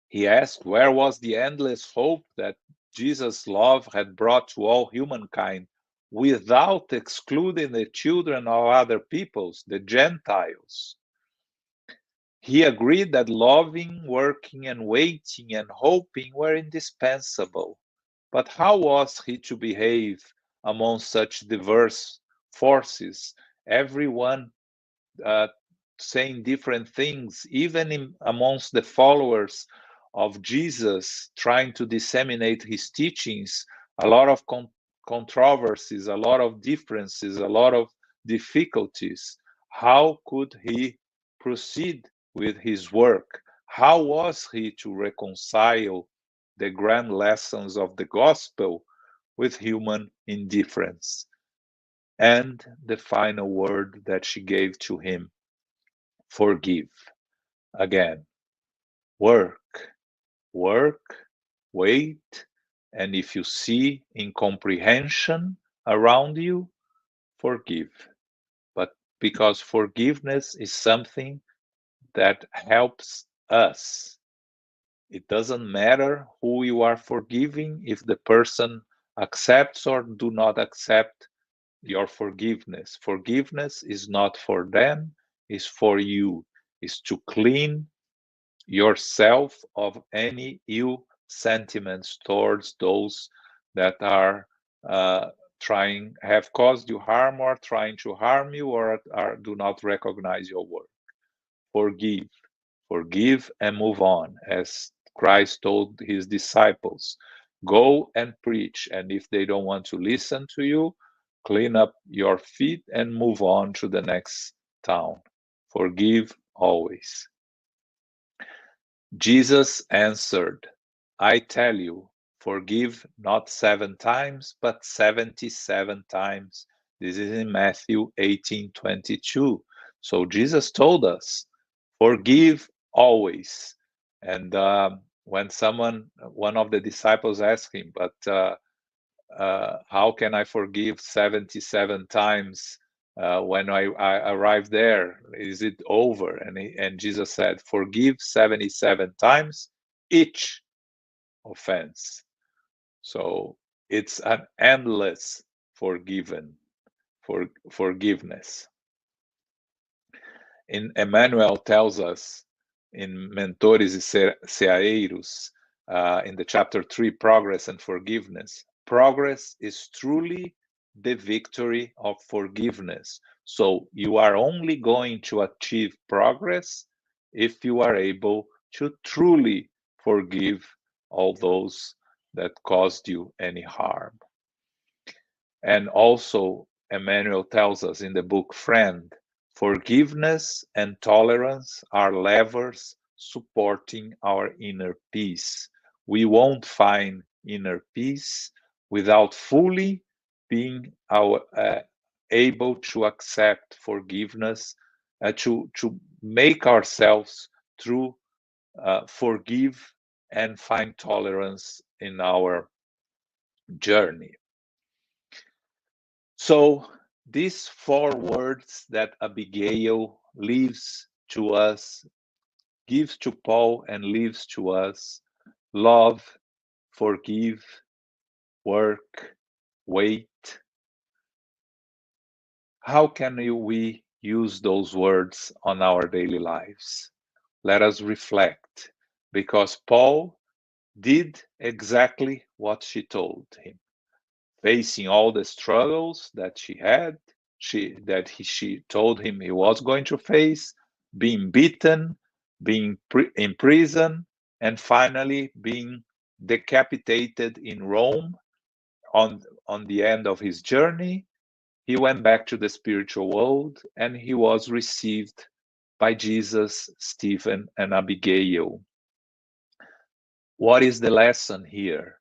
He asked, where was the endless hope that Jesus' love had brought to all humankind, without excluding the children of other peoples, the Gentiles? He agreed that loving, working, and waiting and hoping were indispensable. But how was he to behave among such diverse forces, everyone saying different things, even amongst the followers of Jesus, trying to disseminate his teachings? A lot of controversies, a lot of differences, a lot of difficulties. How could he proceed with his work? How was he to reconcile the grand lessons of the gospel with human indifference? And the final word that she gave to him, forgive. Again, work, wait, And if you see incomprehension around you, forgive. But because forgiveness is something that helps us. It doesn't matter who you are forgiving, if the person accepts or do not accept your forgiveness. Forgiveness is not for them, it's for you. It's to clean yourself of any ill sentiments towards those that are have caused you harm or trying to harm you or do not recognize your work. Forgive and move on, as Christ told his disciples. Go and preach, and if they don't want to listen to you, clean up your feet and move on to the next town. Forgive always. Jesus answered, I tell you, forgive not 7 times, but 77 times. This is in Matthew 18:22. So Jesus told us, forgive always. And when one of the disciples asked him, but how can I forgive 77 times when I arrive there? Is it over? And Jesus said, forgive 77 times each offense. So it's an endless forgiveness. Emmanuel tells us in Mentores e Ceaeiros, in the chapter 3, Progress and Forgiveness, progress is truly the victory of forgiveness. So you are only going to achieve progress if you are able to truly forgive all those that caused you any harm. And also, Emmanuel tells us in the book Friend, forgiveness and tolerance are levers supporting our inner peace. We won't find inner peace without fully being able to accept forgiveness, to make ourselves through forgive and find tolerance in our journey. So these 4 words that Abigail leaves to us, gives to Paul and leaves to us, love, forgive, work, wait. How can we use those words on our daily lives? Let us reflect, because Paul did exactly what she told him. Facing all the struggles that she had, she told him he was going to face, being beaten, being in prison, and finally being decapitated in Rome. On the end of his journey, he went back to the spiritual world and he was received by Jesus, Stephen, and Abigail. What is the lesson here?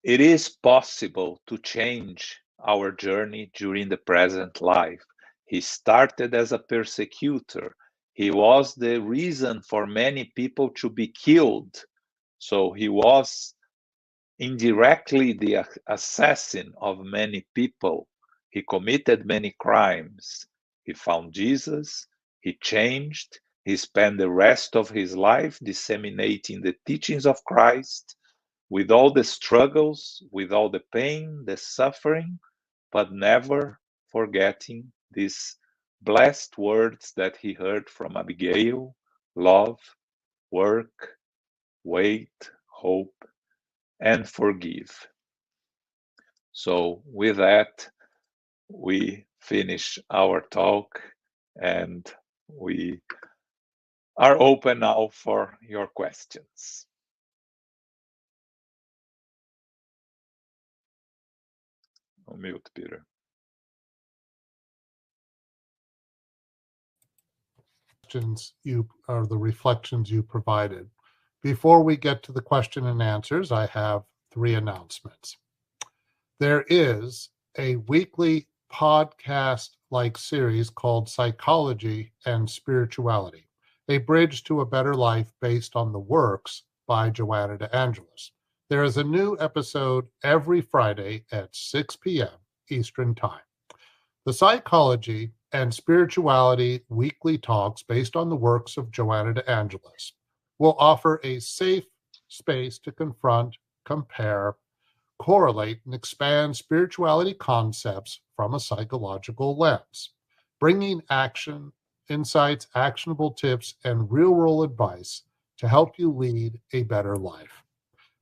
It is possible to change our journey during the present life. He started as a persecutor. He was the reason for many people to be killed. So he was indirectly the assassin of many people. He committed many crimes. He found Jesus. He changed. He spent the rest of his life disseminating the teachings of Christ, with all the struggles, with all the pain, the suffering, but never forgetting these blessed words that he heard from Abigail: love, work, wait, hope, and forgive. So with that, we finish our talk and we are open now for your questions. On mute, Peter. The reflections you provided. Before we get to the question and answers, I have 3 announcements. There is a weekly podcast-like series called Psychology and Spirituality, a bridge to a better life based on the works by Joanna de Angelis. There is a new episode every Friday at 6 p.m. Eastern Time. The Psychology and Spirituality weekly talks based on the works of Joanna de Angelis will offer a safe space to confront, compare, correlate, and expand spirituality concepts from a psychological lens, bringing action, insights, actionable tips, and real-world advice to help you lead a better life.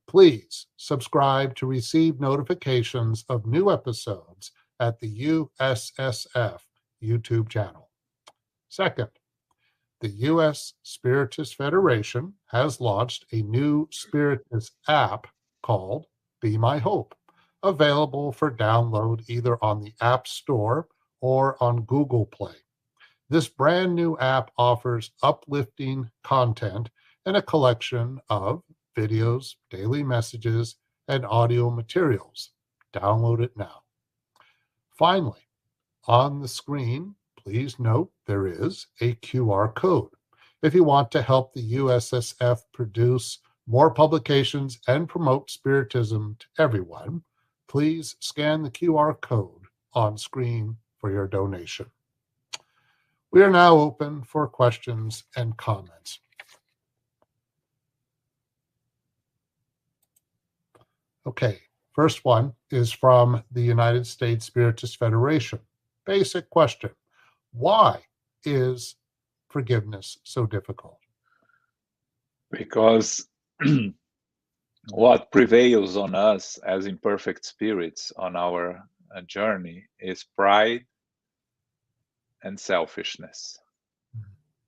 Please subscribe to receive notifications of new episodes at the USSF YouTube channel. Second, the U.S. Spiritist Federation has launched a new Spiritist app called Be My Hope, available for download either on the App Store or on Google Play. This brand new app offers uplifting content and a collection of videos, daily messages, and audio materials. Download it now. Finally, on the screen, please note there is a QR code. If you want to help the USSF produce more publications and promote Spiritism to everyone, please scan the QR code on screen for your donation. We are now open for questions and comments. Okay, first one is from the United States Spiritist Federation. Basic question: why is forgiveness so difficult? Because what prevails on us as imperfect spirits on our journey is pride and selfishness.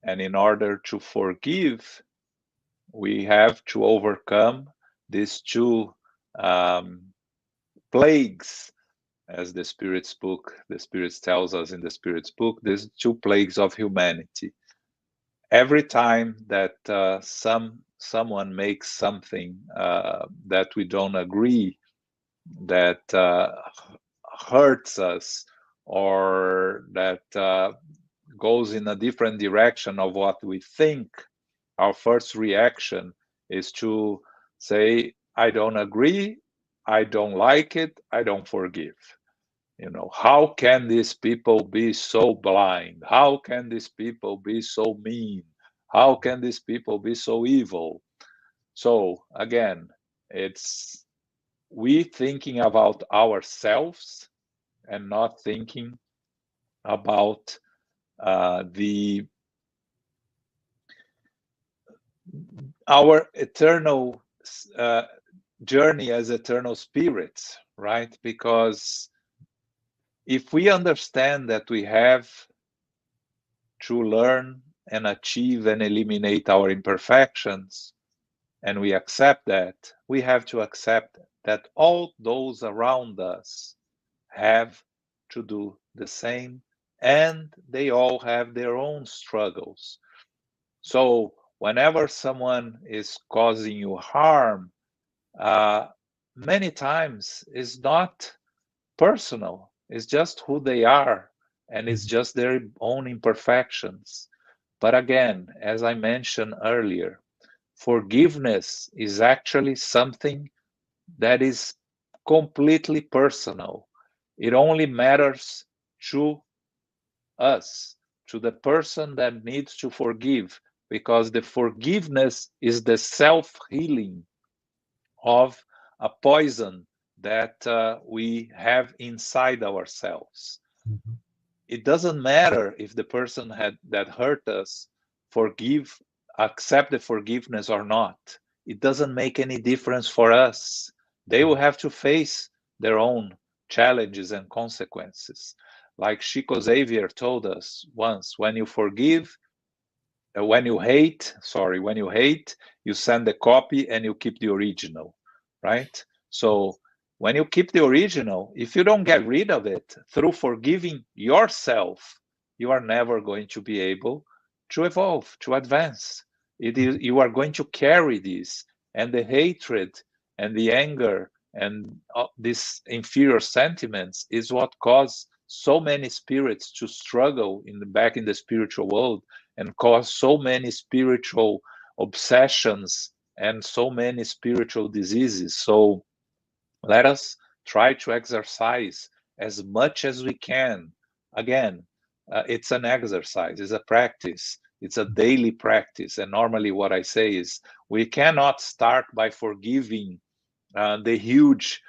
And in order to forgive, we have to overcome these two plagues, as the Spirit's tells us in the Spirit's book, these two plagues of humanity. Every time that someone makes something that we don't agree, that hurts us, or that goes in a different direction of what we think, our first reaction is to say, I don't agree, I don't like it, I don't forgive. You know, how can these people be so blind? How can these people be so mean? How can these people be so evil? So again, it's we thinking about ourselves and not thinking about our eternal journey as eternal spirits, right? Because if we understand that we have to learn and achieve and eliminate our imperfections, and we accept that, we have to accept that all those around us have to do the same, and they all have their own struggles. So whenever someone is causing you harm, many times it's not personal, it's just who they are, and it's just their own imperfections. But again, as I mentioned earlier, forgiveness is actually something that is completely personal. It only matters to us, to the person that needs to forgive, because the forgiveness is the self-healing of a poison that we have inside ourselves. Mm-hmm. It doesn't matter if the person that hurt us accept the forgiveness or not. It doesn't make any difference for us. They will have to face their own challenges and consequences. Like Chico Xavier told us once, when you hate, you send the copy and you keep the original, right? So when you keep the original, if you don't get rid of it through forgiving yourself, you are never going to be able to evolve, to advance. You are going to carry this, and the hatred and the anger and these inferior sentiments is what caused so many spirits to struggle back in the spiritual world, and cause so many spiritual obsessions and so many spiritual diseases. So let us try to exercise as much as we can. Again, it's an exercise, it's a practice, it's a daily practice. And normally what I say is we cannot start by forgiving the huge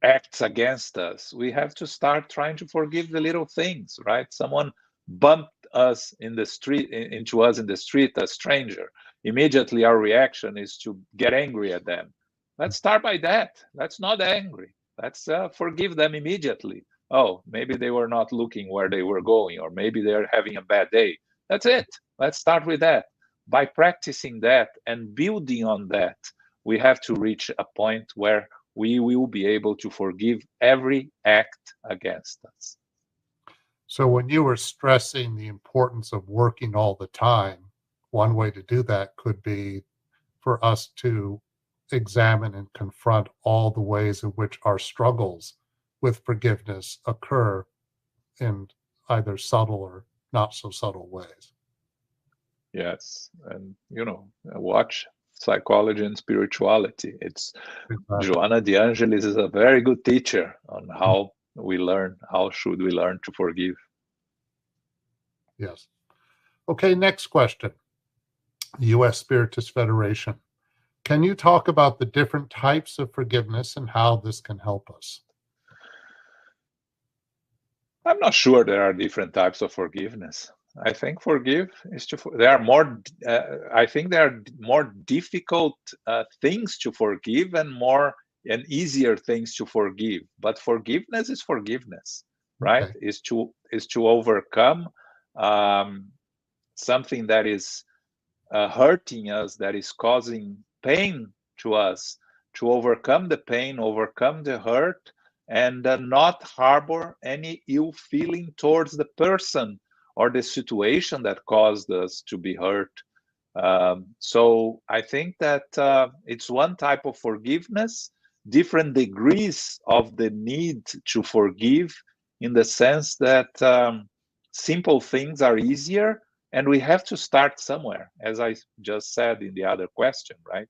acts against us. We have to start trying to forgive the little things, right? Someone bumped us in the street, into us in the street, a stranger. Immediately our reaction is to get angry at them. Let's start by that. Let's not angry. Let's forgive them immediately. Oh, maybe they were not looking where they were going, or maybe they're having a bad day. That's it. Let's start with that. By practicing that and building on that, we have to reach a point where we will be able to forgive every act against us. So when you were stressing the importance of working all the time, one way to do that could be for us to examine and confront all the ways in which our struggles with forgiveness occur in either subtle or not so subtle ways. Yes, and watch Psychology and Spirituality. It's exactly. Joanna de Angelis is a very good teacher on how we learn, how should we learn to forgive. Yes. Okay, next question. U.S. Spiritist Federation. Can you talk about the different types of forgiveness and how this can help us? I'm not sure there are different types of forgiveness. I think forgive is to. There are more. I think there are more difficult things to forgive and easier things to forgive. But forgiveness is forgiveness, right? Okay. Is to overcome something that is hurting us, that is causing pain to us. To overcome the pain, overcome the hurt, and not harbor any ill feeling towards the person or the situation that caused us to be hurt. So I think that it's one type of forgiveness, different degrees of the need to forgive, in the sense that simple things are easier, and we have to start somewhere, as I just said in the other question, right?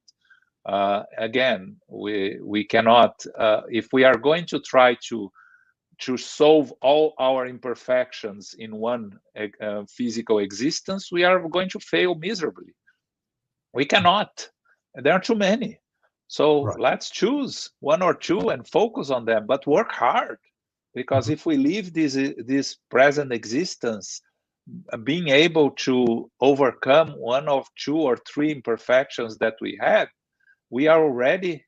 Again, we cannot, if we are going to try to solve all our imperfections in one physical existence, we are going to fail miserably. We cannot. There are too many. So right. Let's choose one or two and focus on them, but work hard. Because if we leave this present existence being able to overcome one of two or three imperfections that we had, we already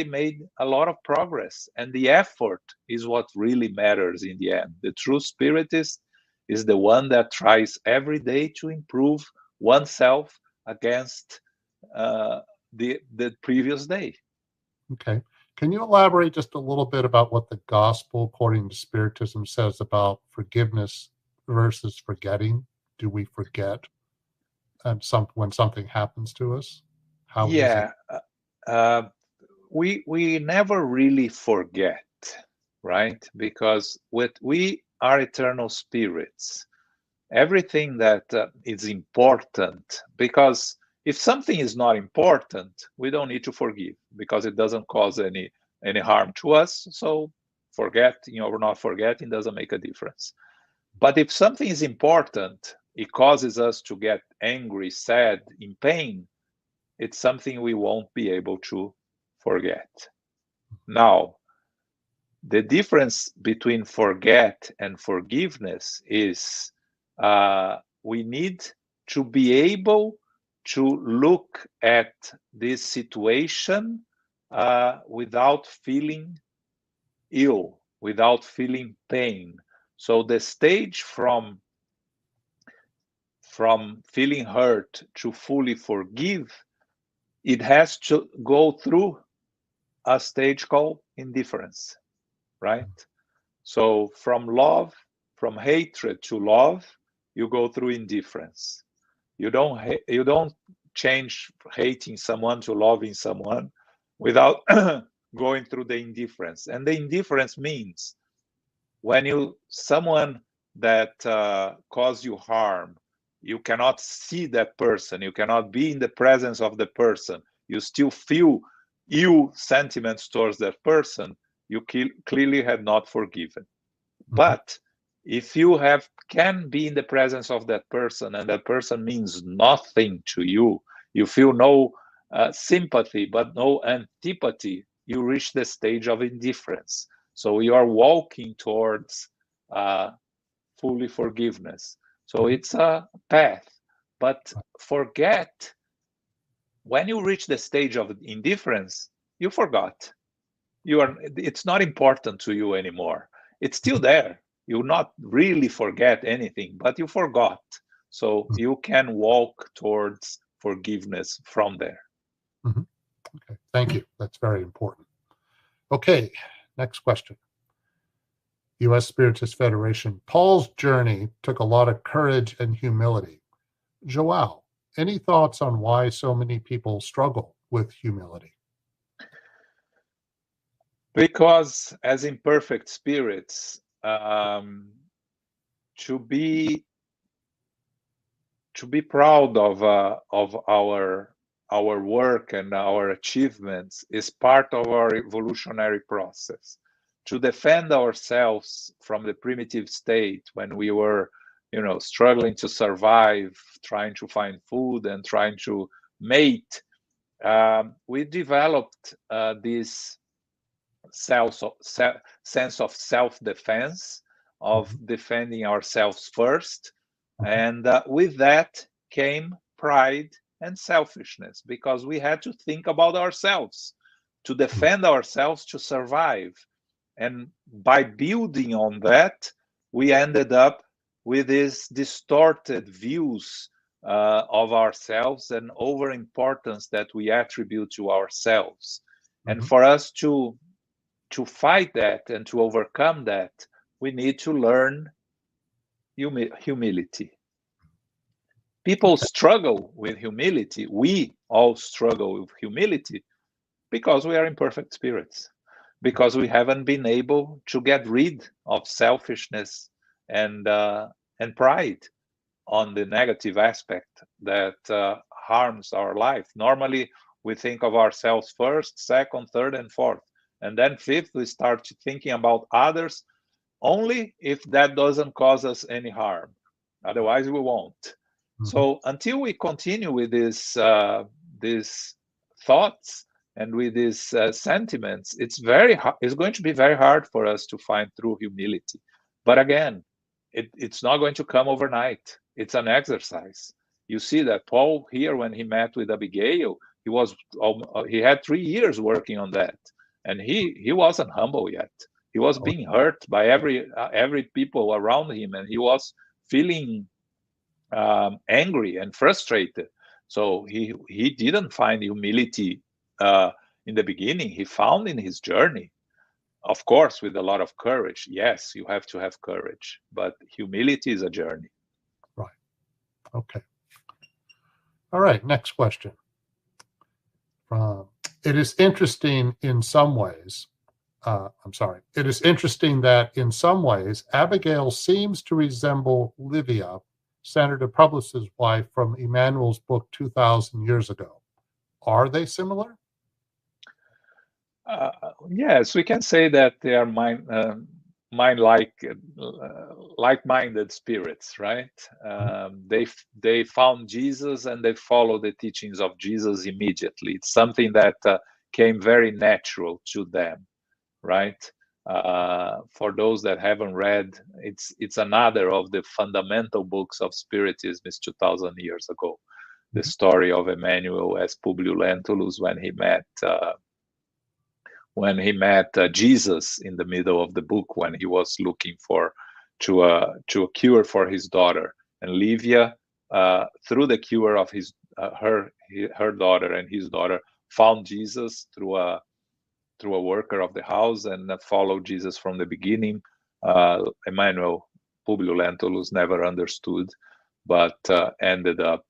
made a lot of progress, and the effort is what really matters in the end. The true spiritist is the one that tries every day to improve oneself against the previous day. Okay. Can you elaborate just a little bit about what the gospel according to Spiritism says about forgiveness versus forgetting? Do we forget when something happens to us? How yeah. We never really forget, right? Because we are eternal spirits. Everything that is important, because if something is not important, we don't need to forgive, because it doesn't cause any harm to us. So forgetting or not forgetting doesn't make a difference. But if something is important, it causes us to get angry, sad, in pain, it's something we won't be able to forget. Now, the difference between forget and forgiveness is we need to be able to look at this situation without feeling ill, without feeling pain. So the stage from feeling hurt to fully forgive, it has to go through a stage called indifference, right? So from from hatred to love, you go through indifference. You don't change hating someone to loving someone without going through the indifference. And the indifference means when someone that caused you harm, you cannot see that person, you cannot be in the presence of the person, you still feel ill sentiments towards that person, you clearly have not forgiven. But if you can be in the presence of that person and that person means nothing to you, you feel no sympathy but no antipathy, you reach the stage of indifference. So you are walking towards fully forgiveness. So it's a path. But forget, when you reach the stage of indifference, you forgot. It's not important to you anymore. It's still there. You not really forget anything, but you forgot. So you can walk towards forgiveness from there. Okay, thank you. That's very important. Okay, next question. U.S. Spiritist Federation. Paul's journey took a lot of courage and humility. JOAO, any thoughts on why so many people struggle with humility? Because as imperfect spirits, to be proud of our work and our achievements is part of our evolutionary process. To defend ourselves from the primitive state when we were, struggling to survive, trying to find food and trying to mate, we developed this sense of self-defense, of defending ourselves first. And with that came pride and selfishness, because we had to think about ourselves, to defend ourselves, to survive. And by building on that, we ended up with these distorted views of ourselves and overimportance that we attribute to ourselves. And for us to fight that and to overcome that, we need to learn humility. People struggle with humility. We all struggle with humility because we are imperfect spirits, because we haven't been able to get rid of selfishness and pride on the negative aspect that harms our life. Normally, we think of ourselves first, second, third, and fourth. And then fifth, we start thinking about others only if that doesn't cause us any harm. Otherwise, we won't. So until we continue with these thoughts and with these sentiments, it's going to be very hard for us to find true humility. But again, it's not going to come overnight. It's an exercise. You see that Paul here, when he met with Abigail, he had 3 years working on that. And he wasn't humble yet. He was being hurt by every people around him, and he was feeling angry and frustrated. So he didn't find humility in the beginning. He found in his journey, of course, with a lot of courage. Yes, you have to have courage, but humility is a journey. Right. Okay. All right. Next question. It is interesting in some ways. It is interesting that in some ways, Abigail seems to resemble Livia, Senator Publis's wife from Emmanuel's book 2,000 years ago. Are they similar? Yes, we can say that they are like-minded spirits, right? They found Jesus and they follow the teachings of Jesus immediately. It's something that came very natural to them, right? For those that haven't read, it's another of the fundamental books of Spiritism. Is 2,000 years ago, the story of Emmanuel as Publius Lentulus when he met Jesus in the middle of the book, when he was looking to a cure for his daughter, and Livia, through the cure of her daughter and his daughter, found Jesus through a worker of the house and followed Jesus from the beginning. Emmanuel, Publius Lentulus, never understood, but ended up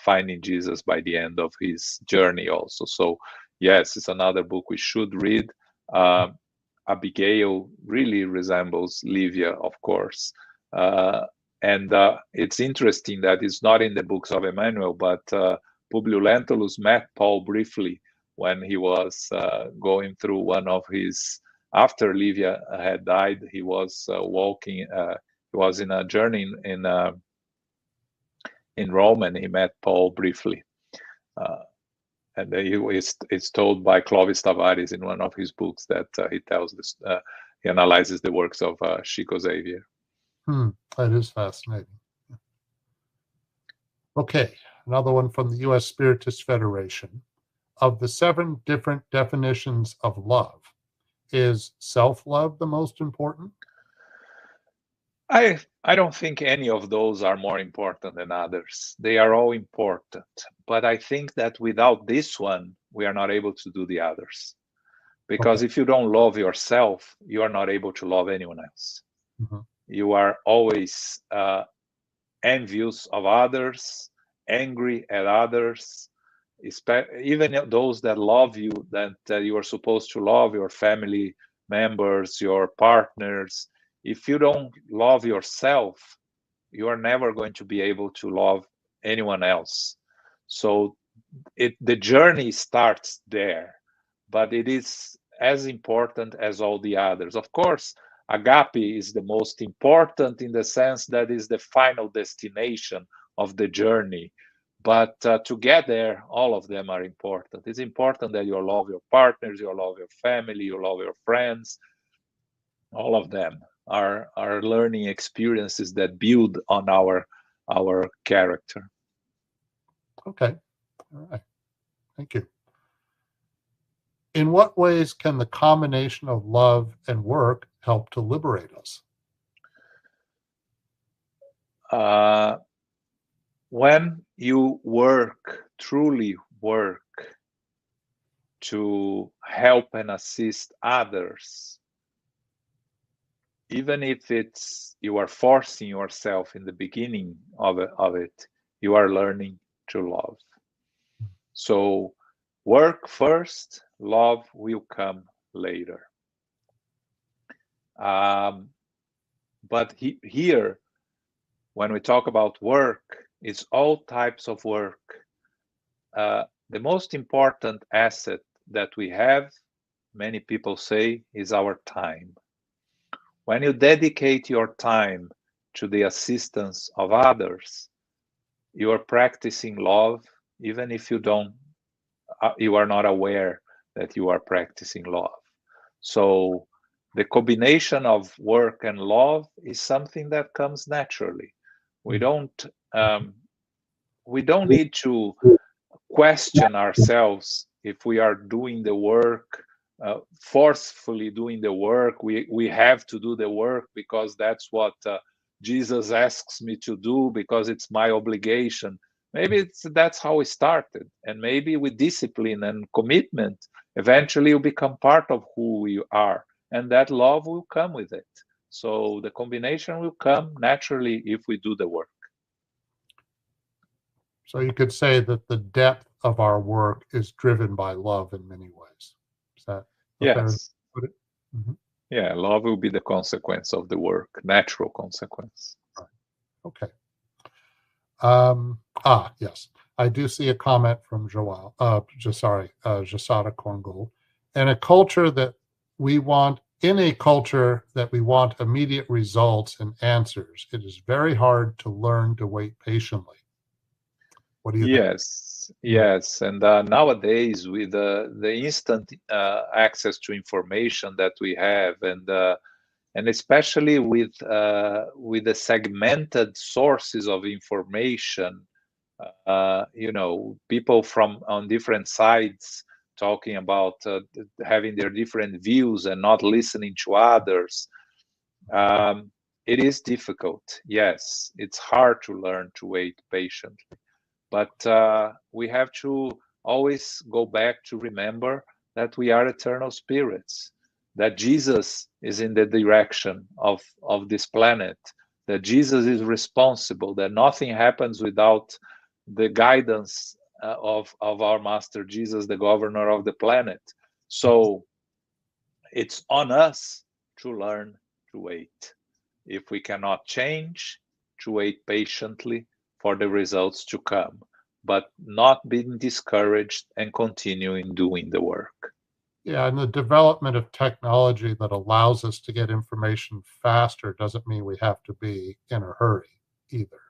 finding Jesus by the end of his journey also. So yes, it's another book we should read. Abigail really resembles Livia, of course. And it's interesting that it's not in the books of Emmanuel, but Publius Lentulus met Paul briefly when he was going through one of his, after Livia had died, he was walking, he was in a journey in Rome, and he met Paul briefly. And it's told by Clovis Tavares in one of his books that he tells this, he analyzes the works of Chico Xavier. That is fascinating. Okay, another one from the U.S. Spiritist Federation. Of the 7 different definitions of love, is self-love the most important? I don't think any of those are more important than others. They are all important. But I think that without this one, we are not able to do the others. Because if you don't love yourself, you are not able to love anyone else. You are always envious of others, angry at others, even those that love you, that you are supposed to love, your family members, your partners. If you don't love yourself, you are never going to be able to love anyone else. So the journey starts there, but it is as important as all the others. Of course, agape is the most important in the sense that is the final destination of the journey. But to get there, all of them are important. It's important that you love your partners, you love your family, you love your friends. All of them are learning experiences that build on our character. Okay, all right, thank you. In what ways can the combination of love and work help to liberate us? When you work, truly work, to help and assist others, even if it's you are forcing yourself in the beginning of it, you are learning to love. So work first, love will come later. But here, when we talk about work, it's all types of work. The most important asset that we have, many people say, is our time. When you dedicate your time to the assistance of others, you are practicing love, even if you are not aware that you are practicing love. So the combination of work and love is something that comes naturally. We don't need to question ourselves if we are doing the work, forcefully doing the work. We have to do the work because that's what Jesus asks me to do, because it's my obligation. Maybe that's how we started, and maybe with discipline and commitment, eventually you become part of who we are, and that love will come with it. So the combination will come naturally if we do the work. So you could say that the depth of our work is driven by love in many ways. Is that yes. fair to put it? Yeah, love will be the consequence of the work, natural consequence. Right. Okay. Yes. I do see a comment from Joao, Jasada KORNGOLD. In a culture that we want immediate results and answers, it is very hard to learn to wait patiently. What do you think? Yes. And nowadays, with the instant access to information that we have, and especially with the segmented sources of information, people from on different sides talking about having their different views and not listening to others. It is difficult. Yes, it's hard to learn to wait patiently. But we have to always go back to remember that we are eternal spirits, that Jesus is in the direction of this planet, that Jesus is responsible, that nothing happens without the guidance of our Master Jesus, the governor of the planet. So it's on us to learn to wait. If we cannot change, to wait patiently for the results to come, but not being discouraged and continuing doing the work. Yeah, and the development of technology that allows us to get information faster doesn't mean we have to be in a hurry either.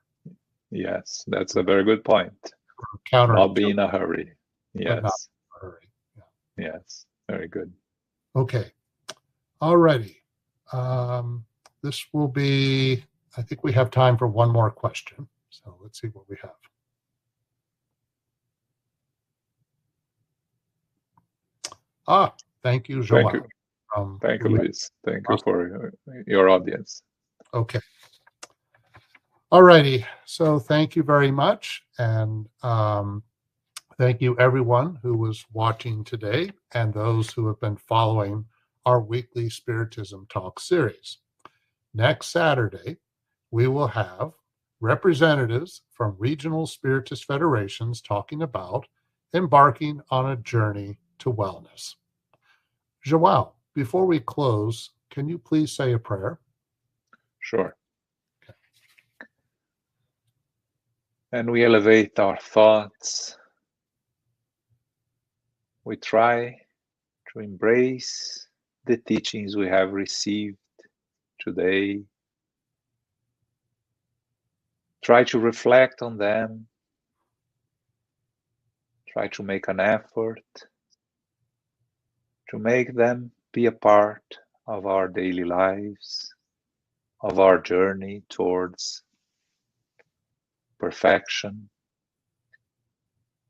Yes, that's a very good point. Not be in a hurry. But not Yes. in a hurry. Yeah. Yes, very good. Okay. Alrighty. This will be, I think we have time for one more question. So let's see what we have. Thank you, Joao. Thank you. Thank you, Luis. Thank you for your audience. Okay. Alrighty. So thank you very much. And thank you everyone who was watching today and those who have been following our weekly Spiritism Talk series. Next Saturday, we will have representatives from regional Spiritist federations talking about embarking on a journey to wellness. Joao, before we close, can you please say a prayer? Sure. Okay. And we elevate our thoughts. We try to embrace the teachings we have received today. Try to reflect on them. Try to make an effort to make them be a part of our daily lives, of our journey towards perfection,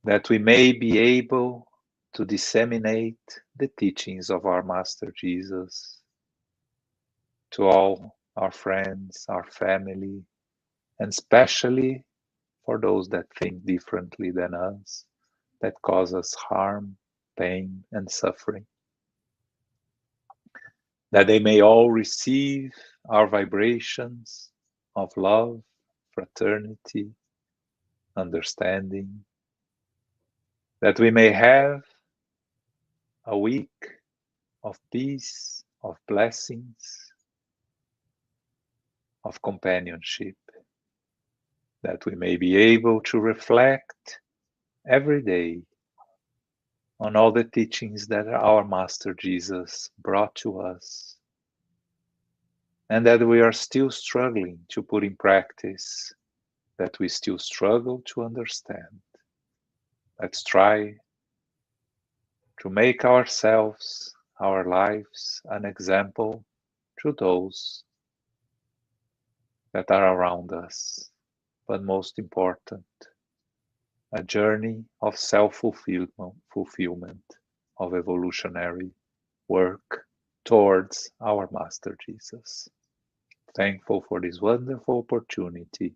that we may be able to disseminate the teachings of our Master Jesus to all our friends, our family, and especially for those that think differently than us, that cause us harm, pain, and suffering. That they may all receive our vibrations of love, fraternity, understanding, that we may have a week of peace, of blessings, of companionship, that we may be able to reflect every day on all the teachings that our Master Jesus brought to us, and that we are still struggling to put in practice, that we still struggle to understand. Let's try to make ourselves, our lives, an example to those that are around us. But most important, a journey of self-fulfillment, of evolutionary work towards our Master Jesus. Thankful for this wonderful opportunity,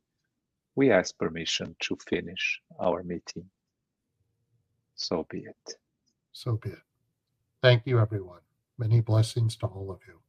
we ask permission to finish our meeting. So be it. So be it. Thank you, everyone. Many blessings to all of you.